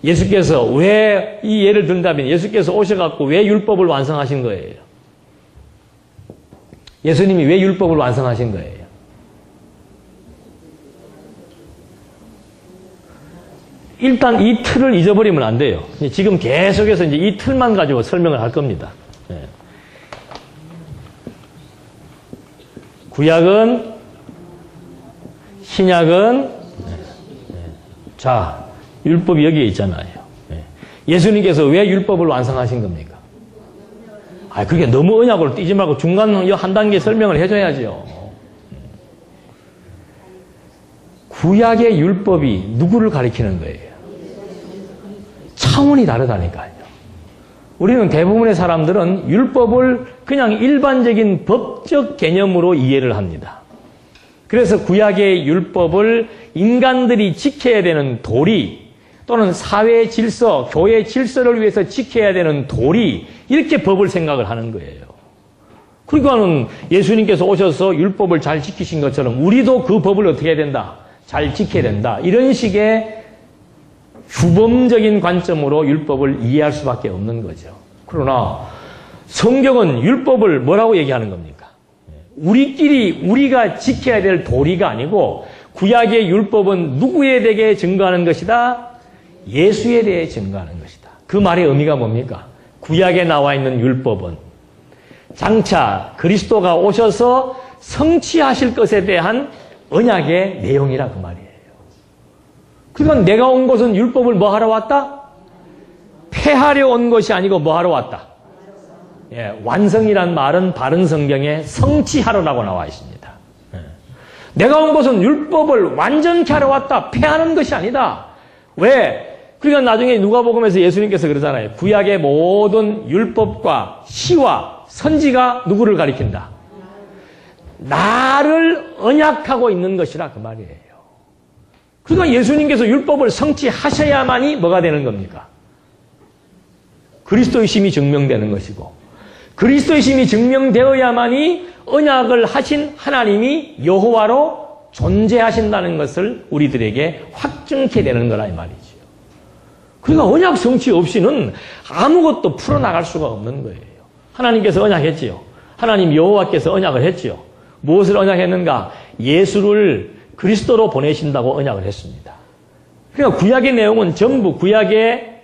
예수께서 왜 이 예를 든다면 예수께서 오셔갖고 왜 율법을 완성하신 거예요? 예수님이 왜 율법을 완성하신 거예요? 일단 이 틀을 잊어버리면 안 돼요. 지금 계속해서 이제 이 틀만 가지고 설명을 할 겁니다. 구약은, 신약은, 자, 율법이 여기에 있잖아요. 예수님께서 왜 율법을 완성하신 겁니까? 그게 너무 언약으로 뛰지 말고 중간 한 단계 설명을 해줘야죠. 구약의 율법이 누구를 가리키는 거예요? 차원이 다르다니까요. 우리는 대부분의 사람들은 율법을 그냥 일반적인 법적 개념으로 이해를 합니다. 그래서 구약의 율법을 인간들이 지켜야 되는 도리 또는 사회 질서, 교회 질서를 위해서 지켜야 되는 도리 이렇게 법을 생각을 하는 거예요. 그러니까는 예수님께서 오셔서 율법을 잘 지키신 것처럼 우리도 그 법을 어떻게 해야 된다? 잘 지켜야 된다. 이런 식의 규범적인 관점으로 율법을 이해할 수밖에 없는 거죠. 그러나 성경은 율법을 뭐라고 얘기하는 겁니까? 우리가 지켜야 될 도리가 아니고 구약의 율법은 누구에 대해 증거하는 것이다? 예수에 대해 증거하는 것이다. 그 말의 의미가 뭡니까? 구약에 나와 있는 율법은 장차 그리스도가 오셔서 성취하실 것에 대한 언약의 내용이라 그 말이에요. 그러니까 내가 온 것은 율법을 뭐 하러 왔다? 폐하려 온 것이 아니고 뭐 하러 왔다? 완성이란 말은 바른 성경에 성취하러라고 나와 있습니다. 내가 온 것은 율법을 완전케 하러 왔다. 폐하는 것이 아니다. 왜? 그러니까 나중에 누가복음에서 예수님께서 그러잖아요. 구약의 모든 율법과 시와 선지가 누구를 가리킨다? 나를 언약하고 있는 것이라 그 말이에요. 그러니까 예수님께서 율법을 성취하셔야만이 뭐가 되는 겁니까? 그리스도의 심이 증명되는 것이고 그리스도의 심이 증명되어야만이 언약을 하신 하나님이 여호와로 존재하신다는 것을 우리들에게 확증케 되는 거라 이 말이죠. 그러니까 언약 성취 없이는 아무것도 풀어나갈 수가 없는 거예요. 하나님께서 언약했지요. 하나님 여호와께서 언약을 했지요. 무엇을 언약했는가? 예수를 그리스도로 보내신다고 언약을 했습니다. 그러니까 구약의 내용은 전부 구약의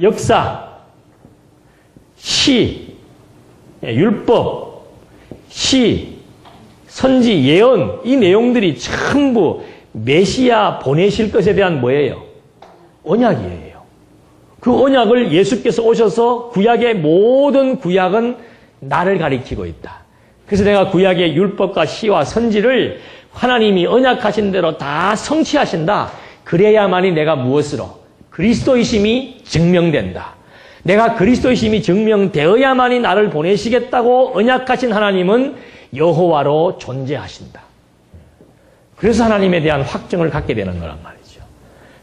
역사, 시, 율법, 시, 선지, 예언 이 내용들이 전부 메시아 보내실 것에 대한 뭐예요? 언약이에요. 그 언약을 예수께서 오셔서 구약의 모든 구약은 나를 가리키고 있다. 그래서 내가 구약의 율법과 시와 선지를 하나님이 언약하신 대로 다 성취하신다. 그래야만이 내가 무엇으로? 그리스도의 심이 증명된다. 내가 그리스도의 심이 증명되어야만이 나를 보내시겠다고 언약하신 하나님은 여호와로 존재하신다. 그래서 하나님에 대한 확증을 갖게 되는 거란 말이죠.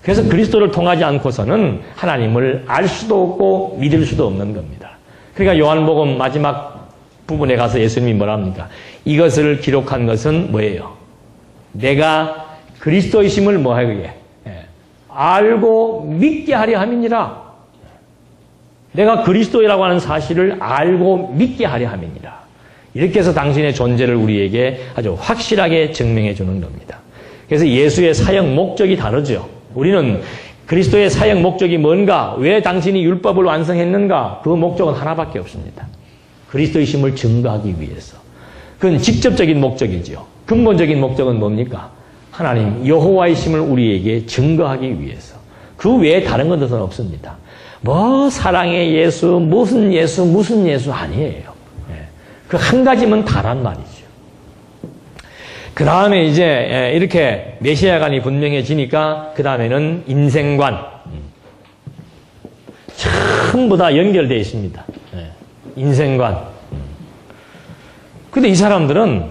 그래서 그리스도를 통하지 않고서는 하나님을 알 수도 없고 믿을 수도 없는 겁니다. 그러니까 요한복음 마지막 부분에 가서 예수님이 뭐라 합니까? 이것을 기록한 것은 뭐예요? 내가 그리스도의 심을 뭐하게? 알고 믿게 하려 함이니라. 내가 그리스도이라고 하는 사실을 알고 믿게 하려 함이니라. 이렇게 해서 당신의 존재를 우리에게 아주 확실하게 증명해 주는 겁니다. 그래서 예수의 사역 목적이 다르죠. 우리는 그리스도의 사역 목적이 뭔가, 왜 당신이 율법을 완성했는가, 그 목적은 하나밖에 없습니다. 그리스도의 심을 증거하기 위해서. 그건 직접적인 목적이죠. 근본적인 목적은 뭡니까? 하나님 여호와의 심을 우리에게 증거하기 위해서. 그 외에 다른 것은 없습니다. 뭐 사랑의 예수, 무슨 예수 아니에요. 그 한 가지면 다란 말이죠. 그 다음에 이제 이렇게 메시아관이 분명해지니까 그 다음에는 인생관. 전부 다 연결되어 있습니다. 인생관. 근데 이 사람들은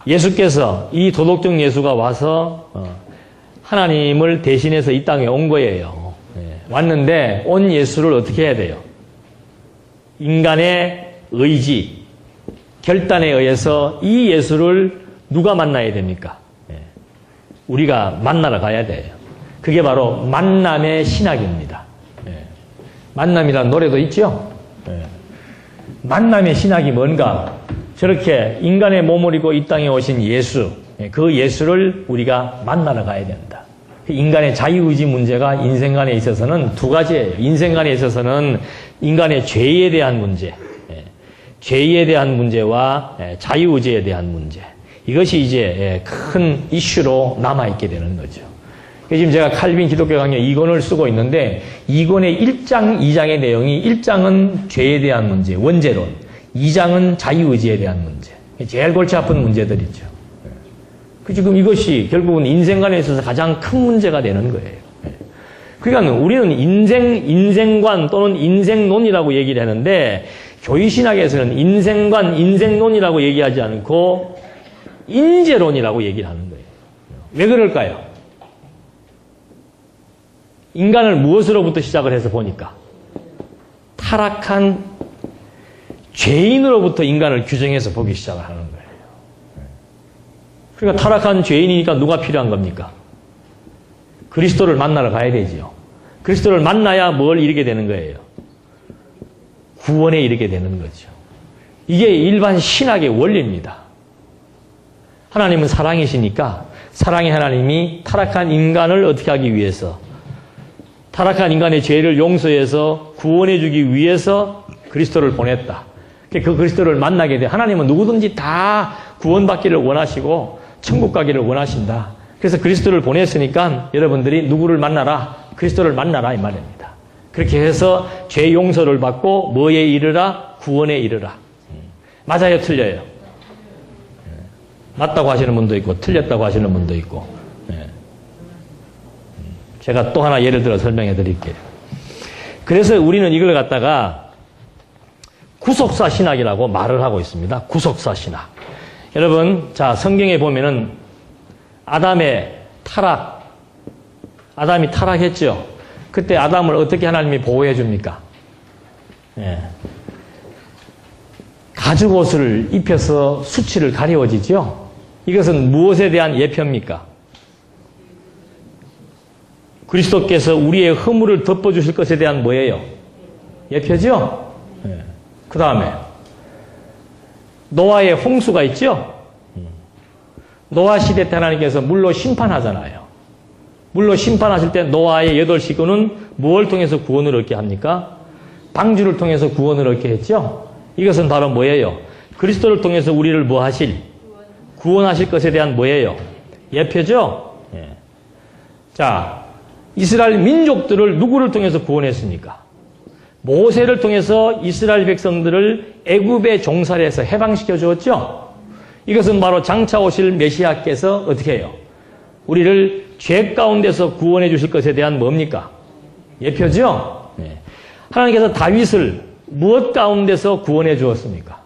예수께서, 이 도덕적 예수가 와서 하나님을 대신해서 이 땅에 온 거예요. 왔는데 온 예수를 어떻게 해야 돼요? 인간의 의지, 결단에 의해서 이 예수를 누가 만나야 됩니까? 우리가 만나러 가야 돼요. 그게 바로 만남의 신학입니다. 만남이라는 노래도 있죠? 만남의 신학이 뭔가? 저렇게 인간의 몸을 입고 이 땅에 오신 예수, 그 예수를 우리가 만나러 가야 된다. 인간의 자유의지 문제가 인생관에 있어서는 두 가지예요. 인생관에 있어서는 인간의 죄에 대한 문제, 죄에 대한 문제와 자유의지에 대한 문제. 이것이 이제 큰 이슈로 남아있게 되는 거죠. 지금 제가 칼빈 기독교 강의 2권을 쓰고 있는데 2권의 1장, 2장의 내용이 1장은 죄에 대한 문제, 원죄론, 2장은 자유의지에 대한 문제. 제일 골치 아픈 문제들이죠. 지금 이것이 결국은 인생관에 있어서 가장 큰 문제가 되는 거예요. 그러니까 우리는 인생관 또는 인생론이라고 얘기를 하는데 교리신학에서는 인생관, 인생론이라고 얘기하지 않고 인재론이라고 얘기를 하는 거예요. 왜 그럴까요? 인간을 무엇으로부터 시작을 해서 보니까 타락한 죄인으로부터 인간을 규정해서 보기 시작을 하는 거예요. 그러니까 타락한 죄인이니까 누가 필요한 겁니까? 그리스도를 만나러 가야 되지요. 그리스도를 만나야 뭘 이루게 되는 거예요? 구원에 이르게 되는 거죠. 이게 일반 신학의 원리입니다. 하나님은 사랑이시니까 사랑의 하나님이 타락한 인간을 어떻게 하기 위해서, 타락한 인간의 죄를 용서해서 구원해 주기 위해서 그리스도를 보냈다. 그 그리스도를 만나게 돼. 하나님은 누구든지 다 구원받기를 원하시고 천국 가기를 원하신다. 그래서 그리스도를 보냈으니까 여러분들이 누구를 만나라? 그리스도를 만나라 이 말입니다. 그렇게 해서 죄 용서를 받고 뭐에 이르라? 구원에 이르라. 맞아요, 틀려요? 맞다고 하시는 분도 있고 틀렸다고 하시는 분도 있고. 제가 또 하나 예를 들어 설명해 드릴게요. 그래서 우리는 이걸 갖다가 구속사 신학이라고 말을 하고 있습니다. 구속사 신학. 여러분, 자, 성경에 보면은 아담이 타락했죠. 그때 아담을 어떻게 하나님이 보호해 줍니까? 가죽옷을 입혀서 수치를 가려워지죠. 이것은 무엇에 대한 예표입니까? 그리스도께서 우리의 허물을 덮어주실 것에 대한 뭐예요? 예표죠? 그 다음에 노아의 홍수가 있죠? 노아 시대 때 하나님께서 물로 심판하잖아요. 물로 심판하실 때 노아의 8식구는 무엇을 통해서 구원을 얻게 합니까? 방주를 통해서 구원을 얻게 했죠? 이것은 바로 뭐예요? 그리스도를 통해서 우리를 뭐 하실? 구원하실 것에 대한 뭐예요? 예표죠? 자, 이스라엘 민족들을 누구를 통해서 구원했습니까? 모세를 통해서 이스라엘 백성들을 애굽의 종살이에서 해방시켜 주었죠? 이것은 바로 장차 오실 메시아께서 어떻게 해요? 우리를 죄 가운데서 구원해 주실 것에 대한 뭡니까? 예표죠? 하나님께서 다윗을 무엇 가운데서 구원해 주었습니까?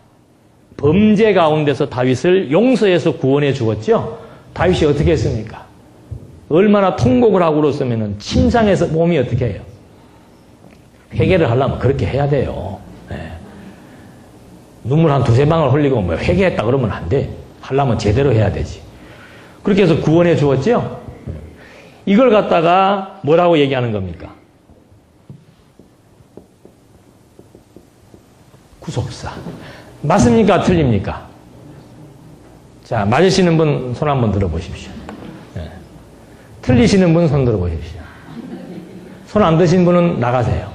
범죄 가운데서 다윗을 용서해서 구원해 주었죠? 다윗이 어떻게 했습니까? 얼마나 통곡을 하고 그랬으면 침상에서 몸이 어떻게 해요? 회개를 하려면 그렇게 해야 돼요. 눈물 한 두세 방울 흘리고 뭐 회개했다 그러면 안 돼. 하려면 제대로 해야 되지. 그렇게 해서 구원해 주었죠? 이걸 갖다가 뭐라고 얘기하는 겁니까? 구속사. 맞습니까? 틀립니까? 자, 맞으시는 분 손 한번 들어보십시오. 네. 틀리시는 분 손 들어보십시오. 손 안 드신 분은 나가세요.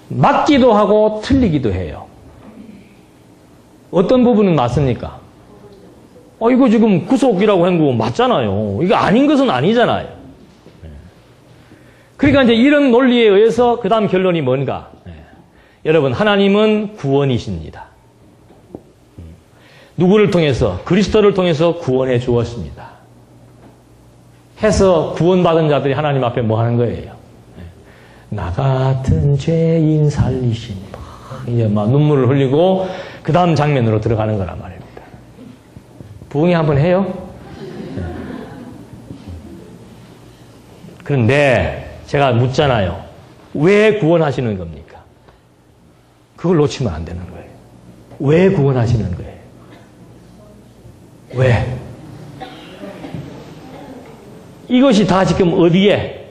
맞기도 하고 틀리기도 해요. 어떤 부분은 맞습니까? 이거 지금 구속이라고 한 거 맞잖아요. 이거 아닌 것은 아니잖아요. 그러니까 이제 이런 논리에 의해서 그 다음 결론이 뭔가? 여러분, 하나님은 구원이십니다. 누구를 통해서? 그리스도를 통해서 구원해 주었습니다. 해서 구원받은 자들이 하나님 앞에 뭐 하는 거예요? 나 같은 죄인 살리신. 이제 막 눈물을 흘리고 그 다음 장면으로 들어가는 거란 말입니다. 부흥회 한번 해요? 그런데 제가 묻잖아요. 왜 구원하시는 겁니까? 그걸 놓치면 안 되는 거예요. 왜 구원하시는 거예요? 왜? 이것이 다 지금 어디에?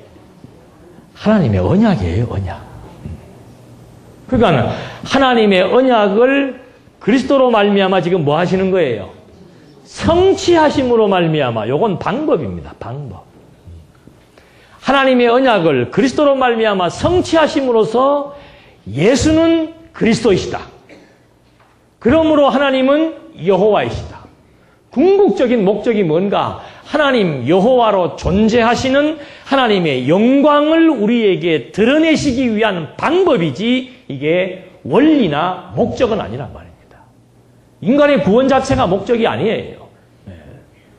하나님의 언약이에요, 언약. 그러니까 하나님의 언약을 그리스도로 말미암아 지금 뭐 하시는 거예요? 성취하심으로 말미암아. 요건 방법입니다. 방법. 하나님의 언약을 그리스도로 말미암아 성취하심으로써 예수는 그리스도이시다. 그러므로 하나님은 여호와이시다. 궁극적인 목적이 뭔가? 하나님 여호와로 존재하시는 하나님의 영광을 우리에게 드러내시기 위한 방법이지 이게 원리나 목적은 아니란 말입니다. 인간의 구원 자체가 목적이 아니에요.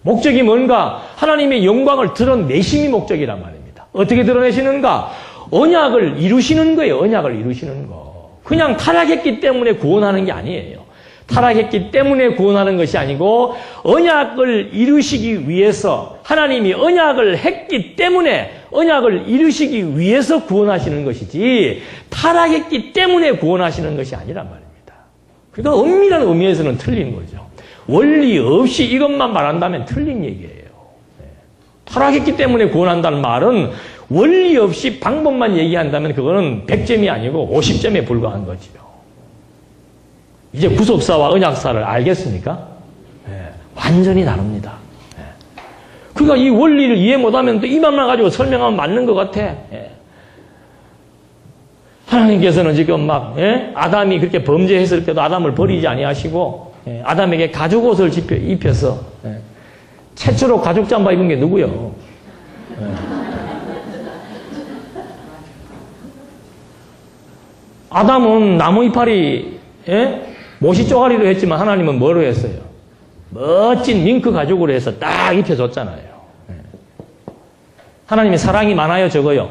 목적이 뭔가? 하나님의 영광을 드러내심이 목적이란 말입니다. 어떻게 드러내시는가? 언약을 이루시는 거예요. 언약을 이루시는 거. 그냥 타락했기 때문에 구원하는 게 아니에요. 타락했기 때문에 구원하는 것이 아니고 언약을 이루시기 위해서 하나님이 언약을 했기 때문에 언약을 이루시기 위해서 구원하시는 것이지 타락했기 때문에 구원하시는 것이 아니란 말입니다. 그러니까 엄밀한 의미에서는 틀린 거죠. 원리 없이 이것만 말한다면 틀린 얘기예요. 타락했기 때문에 구원한다는 말은 원리 없이 방법만 얘기한다면 그거는 100점이 아니고 50점에 불과한 거지요. 이제 구속사와 언약사를 알겠습니까? 완전히 다릅니다. 그러니까 이 원리를 이해 못하면 또 이 말만 가지고 설명하면 맞는 것 같아. 하나님께서는 지금 막 아담이 그렇게 범죄했을 때도 아담을 버리지 아니하시고 아담에게 가죽 옷을 입혀서 최초로 가죽 잠바 입은 게 누구요? 아담은 나무 이파리 못이 쪼가리로 했지만 하나님은 뭐로 했어요? 멋진 밍크 가죽으로 해서 딱 입혀줬잖아요. 하나님의 사랑이 많아요, 적어요?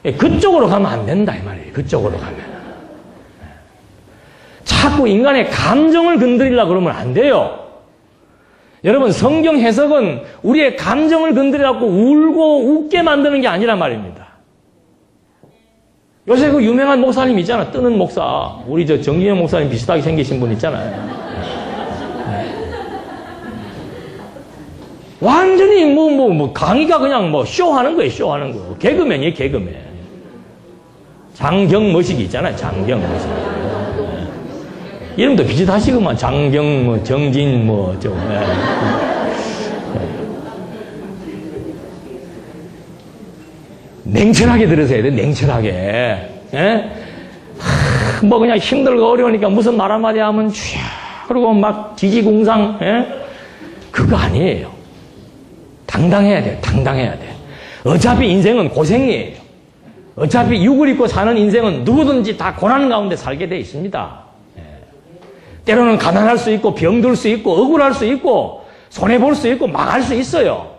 그쪽으로 가면 안 된다 이 말이에요. 그쪽으로 가면. 자꾸 인간의 감정을 건드리려고 그러면 안 돼요. 여러분, 성경 해석은 우리의 감정을 건드리려고 울고 웃게 만드는 게 아니란 말입니다. 요새 그 유명한 목사님 있잖아. 뜨는 목사. 우리 저 정진영 목사님 비슷하게 생기신 분 있잖아요. 완전히 강의가 그냥 쇼하는 거예요, 쇼하는 거. 개그맨이에요, 개그맨. 장경머식이 있잖아요, 장경머식. 이름도 비슷하시구만. 장경, 정진, 냉철하게 들으셔야 돼, 냉철하게. 그냥 힘들고 어려우니까 무슨 말 한마디 하면 쭉, 그러고 막 지지공상, 그거 아니에요. 당당해야 돼, 당당해야 돼. 어차피 인생은 고생이에요. 어차피 육을 입고 사는 인생은 누구든지 다 고난 가운데 살게 돼 있습니다. 때로는 가난할 수 있고, 병들 수 있고, 억울할 수 있고, 손해볼 수 있고, 망할 수 있어요.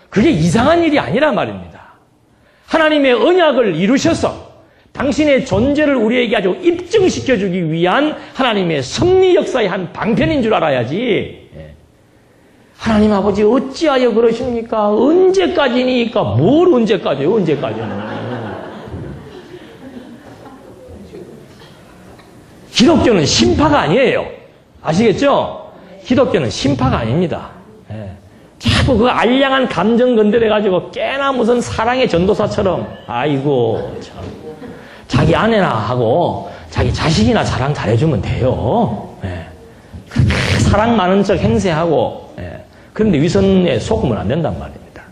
그게 이상한 일이 아니란 말입니다. 하나님의 언약을 이루셔서 당신의 존재를 우리에게 아주 입증시켜주기 위한 하나님의 섭리 역사의 한 방편인 줄 알아야지. 하나님 아버지 어찌하여 그러십니까? 언제까지니까? 뭘 언제까지요? 언제까지는? 기독교는 심파가 아니에요. 아시겠죠? 기독교는 심파가 아닙니다. 자꾸 그 알량한 감정 건드려가지고 꽤나 무슨 사랑의 전도사처럼, 아이고, 참. 자기 아내나 하고 자기 자식이나 자랑 잘해주면 돼요. 예. 그렇게 사랑 많은 척 행세하고, 예. 그런데 위선에 속으면 안 된단 말입니다.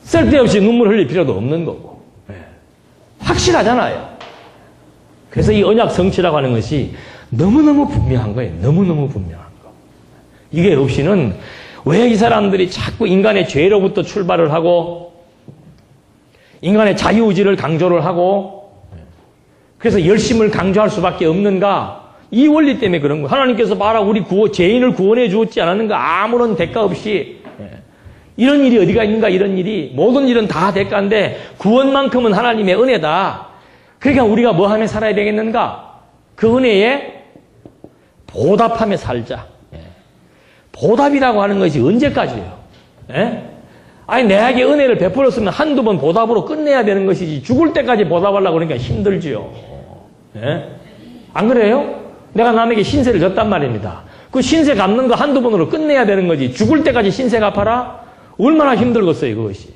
쓸데없이 눈물 흘릴 필요도 없는 거고, 예. 확실하잖아요. 그래서 이 언약 성취라고 하는 것이 너무너무 분명한 거예요. 너무너무 분명한 거. 이게 없이는 왜 이 사람들이 자꾸 인간의 죄로부터 출발을 하고 인간의 자유의지를 강조를 하고 그래서 열심을 강조할 수밖에 없는가? 이 원리 때문에 그런 거예요. 하나님께서 봐라 우리 죄인을 구원해 주었지 않았는가? 아무런 대가 없이. 이런 일이 어디가 있는가? 이런 일이. 모든 일은 다 대가인데 구원만큼은 하나님의 은혜다. 그러니까 우리가 뭐 하며 살아야 되겠는가? 그 은혜에 보답하며 살자. 보답이라고 하는 것이 언제까지예요? 아니 내게 은혜를 베풀었으면 한두 번 보답으로 끝내야 되는 것이지 죽을 때까지 보답하려고 그러니까 힘들지요. 안 그래요? 내가 남에게 신세를 졌단 말입니다. 그 신세 갚는 거 한두 번으로 끝내야 되는 거지 죽을 때까지 신세 갚아라? 얼마나 힘들겠어요 그것이.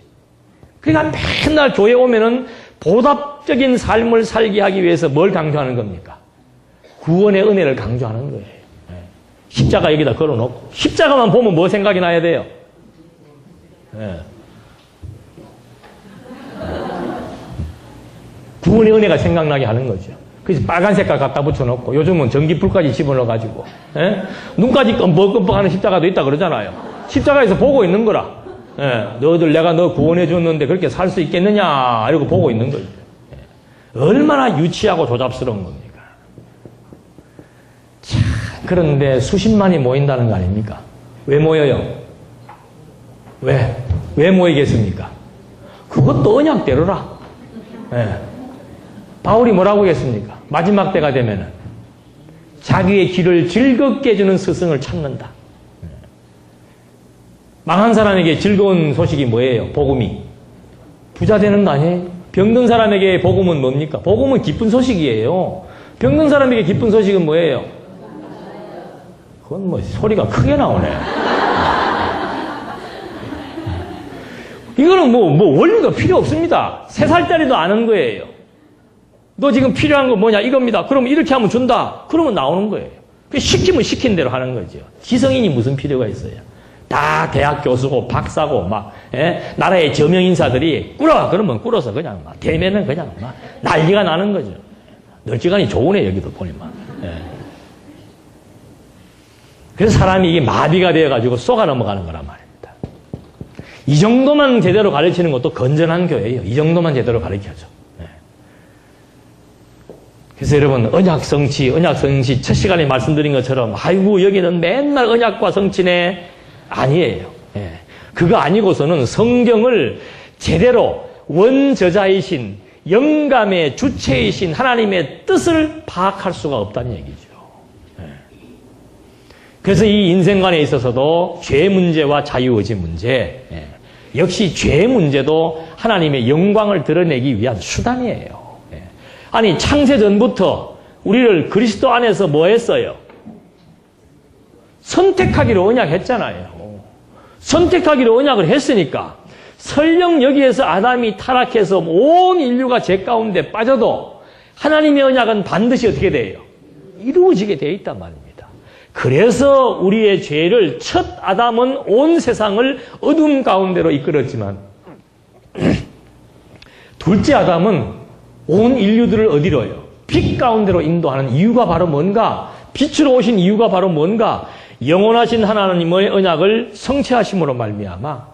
그러니까 맨날 교회 오면은 보답적인 삶을 살게 하기 위해서 뭘 강조하는 겁니까? 구원의 은혜를 강조하는 거예요. 십자가 여기다 걸어놓고 십자가만 보면 뭐 생각이 나야 돼요? 구원의 은혜가 생각나게 하는 거죠. 그래서 빨간 색깔 갖다 붙여놓고 요즘은 전기불까지 집어넣어가지고 눈까지 껌뻑껌뻑하는 십자가도 있다 그러잖아요. 십자가에서 보고 있는 거라. 너희들 내가 너 구원해 줬는데 그렇게 살 수 있겠느냐 이러고 보고 있는 거죠. 얼마나 유치하고 조잡스러운 겁니까? 참, 그런데 수십만이 모인다는 거 아닙니까? 왜 모여요? 왜 모이겠습니까? 그것도 언약대로라. 바울이 뭐라고 했습니까? 마지막 때가 되면은 자기의 길을 즐겁게 해주는 스승을 찾는다. 망한 사람에게 즐거운 소식이 뭐예요? 복음이. 부자 되는 거 아니에요? 병든 사람에게 복음은 뭡니까? 복음은 기쁜 소식이에요. 병든 사람에게 기쁜 소식은 뭐예요? 그건 뭐 소리가 크게 나오네. 이거는 뭐 원리가 필요 없습니다. 3살짜리도 아는 거예요. 너 지금 필요한 거 뭐냐? 이겁니다. 그럼 이렇게 하면 준다. 그러면 나오는 거예요. 시키면 시킨 대로 하는 거죠. 지성인이 무슨 필요가 있어요? 다 대학 교수고 박사고 막 나라의 저명 인사들이 꿇어 그러면 꿇어서 그냥 막 대면은 그냥 막 난리가 나는 거죠. 널찍하니 좋으네 여기도 보니만. 그래서 사람이 이게 마비가 되어가지고 쏘가 넘어가는 거란 말입니다. 이 정도만 제대로 가르치는 것도 건전한 교회예요. 이 정도만 제대로 가르쳐줘. 그래서 여러분 언약 성취 첫 시간에 말씀드린 것처럼 아이고 여기는 맨날 언약과 성취네. 아니에요. 그거 아니고서는 성경을 제대로 원저자이신 영감의 주체이신 하나님의 뜻을 파악할 수가 없다는 얘기죠. 그래서 이 인생관에 있어서도 죄 문제와 자유의지 문제, 역시 죄 문제도 하나님의 영광을 드러내기 위한 수단이에요. 아니 창세전부터 우리를 그리스도 안에서 뭐 했어요? 선택하기로 언약했잖아요. 선택하기로 언약을 했으니까 설령 여기에서 아담이 타락해서 온 인류가 죄 가운데 빠져도 하나님의 언약은 반드시 어떻게 돼요? 이루어지게 되어 있단 말입니다. 그래서 우리의 죄를 첫 아담은 온 세상을 어둠 가운데로 이끌었지만 둘째 아담은 온 인류들을 어디로요? 빛 가운데로 인도하는 이유가 바로 뭔가? 빛으로 오신 이유가 바로 뭔가? 영원하신 하나님의 언약을 성취하심으로 말미암아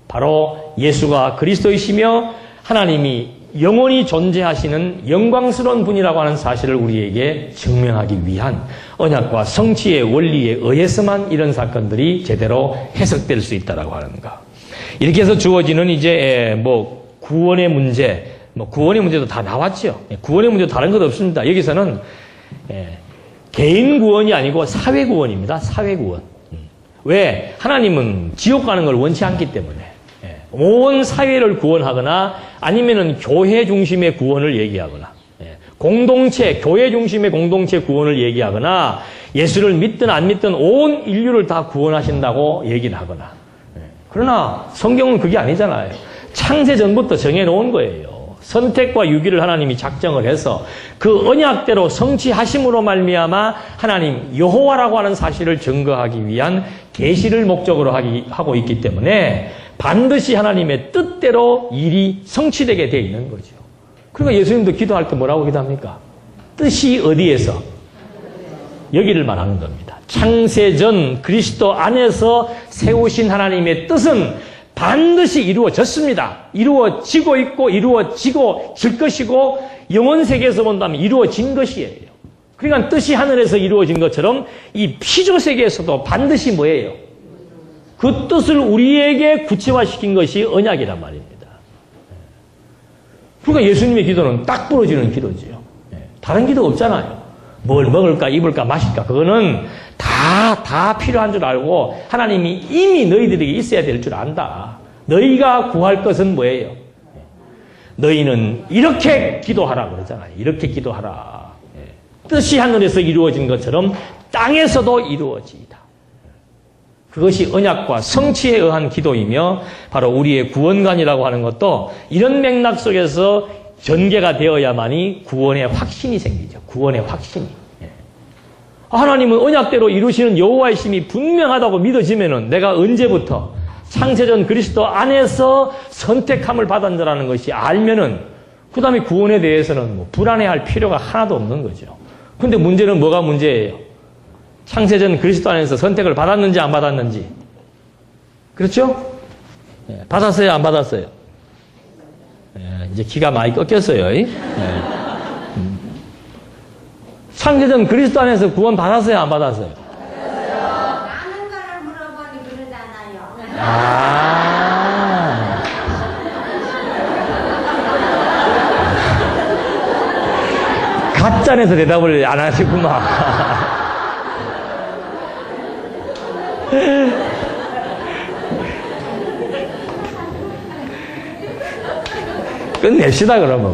바로 예수가 그리스도이시며 하나님이 영원히 존재하시는 영광스러운 분이라고 하는 사실을 우리에게 증명하기 위한 언약과 성취의 원리에 의해서만 이런 사건들이 제대로 해석될 수 있다라고 하는가. 이렇게 해서 주어지는 이제 구원의 문제, 구원의 문제도 다 나왔죠. 구원의 문제도 다른 것 없습니다. 여기서는 개인 구원이 아니고 사회 구원입니다. 사회 구원. 왜? 하나님은 지옥 가는 걸 원치 않기 때문에 온 사회를 구원하거나 아니면은 교회 중심의 구원을 얘기하거나 공동체, 교회 중심의 공동체 구원을 얘기하거나 예수를 믿든 안 믿든 온 인류를 다 구원하신다고 얘기를 하거나 그러나 성경은 그게 아니잖아요. 창세 전부터 정해놓은 거예요. 선택과 유기를 하나님이 작정을 해서 그 언약대로 성취하심으로 말미암아 하나님 여호와라고 하는 사실을 증거하기 위한 계시를 목적으로 하고 있기 때문에 반드시 하나님의 뜻대로 일이 성취되게 되어 있는 거죠. 그러니까 예수님도 기도할 때 뭐라고 기도합니까? 뜻이 어디에서? 여기를 말하는 겁니다. 창세전 그리스도 안에서 세우신 하나님의 뜻은 반드시 이루어졌습니다. 이루어지고 있고 이루어지고 질 것이고 영원 세계에서 본다면 이루어진 것이에요. 그러니까 뜻이 하늘에서 이루어진 것처럼 이 피조 세계에서도 반드시 뭐예요? 그 뜻을 우리에게 구체화시킨 것이 언약이란 말입니다. 그러니까 예수님의 기도는 딱 부러지는 기도지요. 다른 기도 없잖아요. 뭘 먹을까, 입을까, 마실까. 그거는 다 필요한 줄 알고 하나님이 이미 너희들에게 있어야 될 줄 안다. 너희가 구할 것은 뭐예요? 너희는 이렇게 기도하라 그러잖아요. 이렇게 기도하라. 뜻이 하늘에서 이루어진 것처럼 땅에서도 이루어지이다. 그것이 언약과 성취에 의한 기도이며 바로 우리의 구원관이라고 하는 것도 이런 맥락 속에서 전개가 되어야만이 구원의 확신이 생기죠. 구원의 확신이. 하나님은 언약대로 이루시는 여호와의 심이 분명하다고 믿어지면은 내가 언제부터 창세전 그리스도 안에서 선택함을 받았느라는 것이 알면은 그 다음에 구원에 대해서는 뭐 불안해할 필요가 하나도 없는 거죠. 근데 문제는 뭐가 문제예요? 창세전 그리스도 안에서 선택을 받았는지 안 받았는지. 그렇죠? 받았어요? 안 받았어요? 이제 기가 많이 꺾였어요. 창세전 그리스도 안에서 구원 받았어요? 안 받았어요? 아는 거를 물어보니 그러잖아요. 가짜내서 대답을 안 하시구만. 끝냅시다 그러면.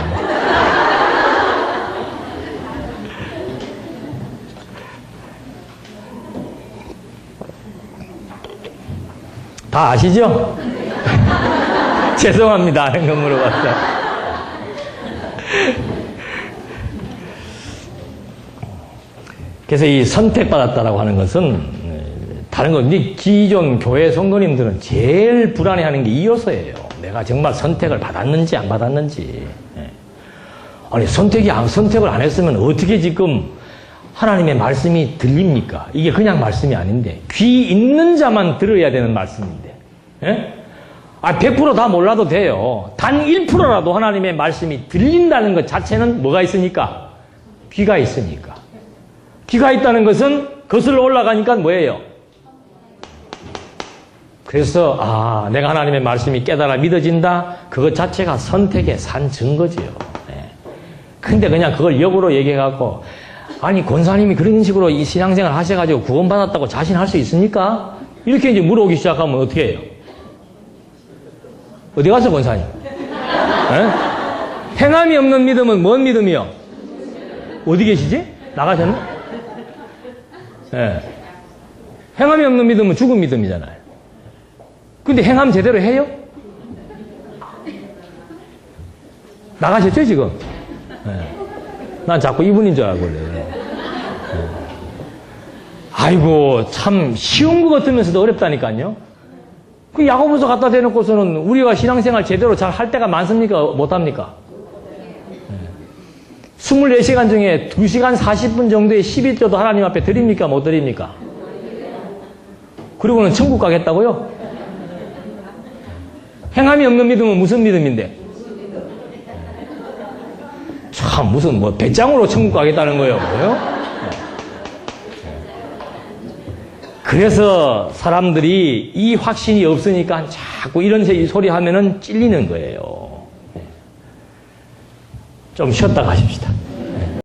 다 아시죠? 죄송합니다. 하는 거 물어봤어요. 그래서 이 선택받았다라고 하는 것은 다른 건 기존 교회 성도님들은 제일 불안해하는 게 이어서예요. 내가 정말 선택을 받았는지 안 받았는지. 아니 선택을 안 했으면 어떻게 지금 하나님의 말씀이 들립니까? 이게 그냥 말씀이 아닌데 귀 있는 자만 들어야 되는 말씀인데 100% 다 몰라도 돼요. 단 1%라도 하나님의 말씀이 들린다는 것 자체는 뭐가 있으니까? 귀가 있으니까. 귀가 있다는 것은 거슬러 올라가니까 뭐예요? 그래서 내가 하나님의 말씀이 깨달아 믿어진다. 그것 자체가 선택의 산 증거지요. 근데 그냥 그걸 역으로 얘기해갖고 아니 권사님이 그런 식으로 이 신앙생활 하셔가지고 구원받았다고 자신할 수 있습니까? 이렇게 이제 물어오기 시작하면 어떻게 해요? 어디 가서 권사님? 행함이 없는 믿음은 뭔 믿음이요? 어디 계시지? 나가셨나? 행함이 없는 믿음은 죽은 믿음이잖아요. 근데 행함 제대로 해요? 나가셨죠 지금? 난 자꾸 이분인 줄 알고 그래요. 아이고 참 쉬운 것 같으면서도 어렵다니까요. 그 야고보서 갖다 대놓고서는 우리가 신앙생활 제대로 잘 할 때가 많습니까? 못합니까? 24시간 중에 2시간 40분 정도의 11조도 하나님 앞에 드립니까? 못 드립니까? 그리고는 천국 가겠다고요? 행함이 없는 믿음은 무슨 믿음인데? 참 무슨 배짱으로 천국 가겠다는 거예요. 뭐요? 그래서 사람들이 이 확신이 없으니까 자꾸 이런 소리 하면은 찔리는 거예요. 좀 쉬었다 가십시다.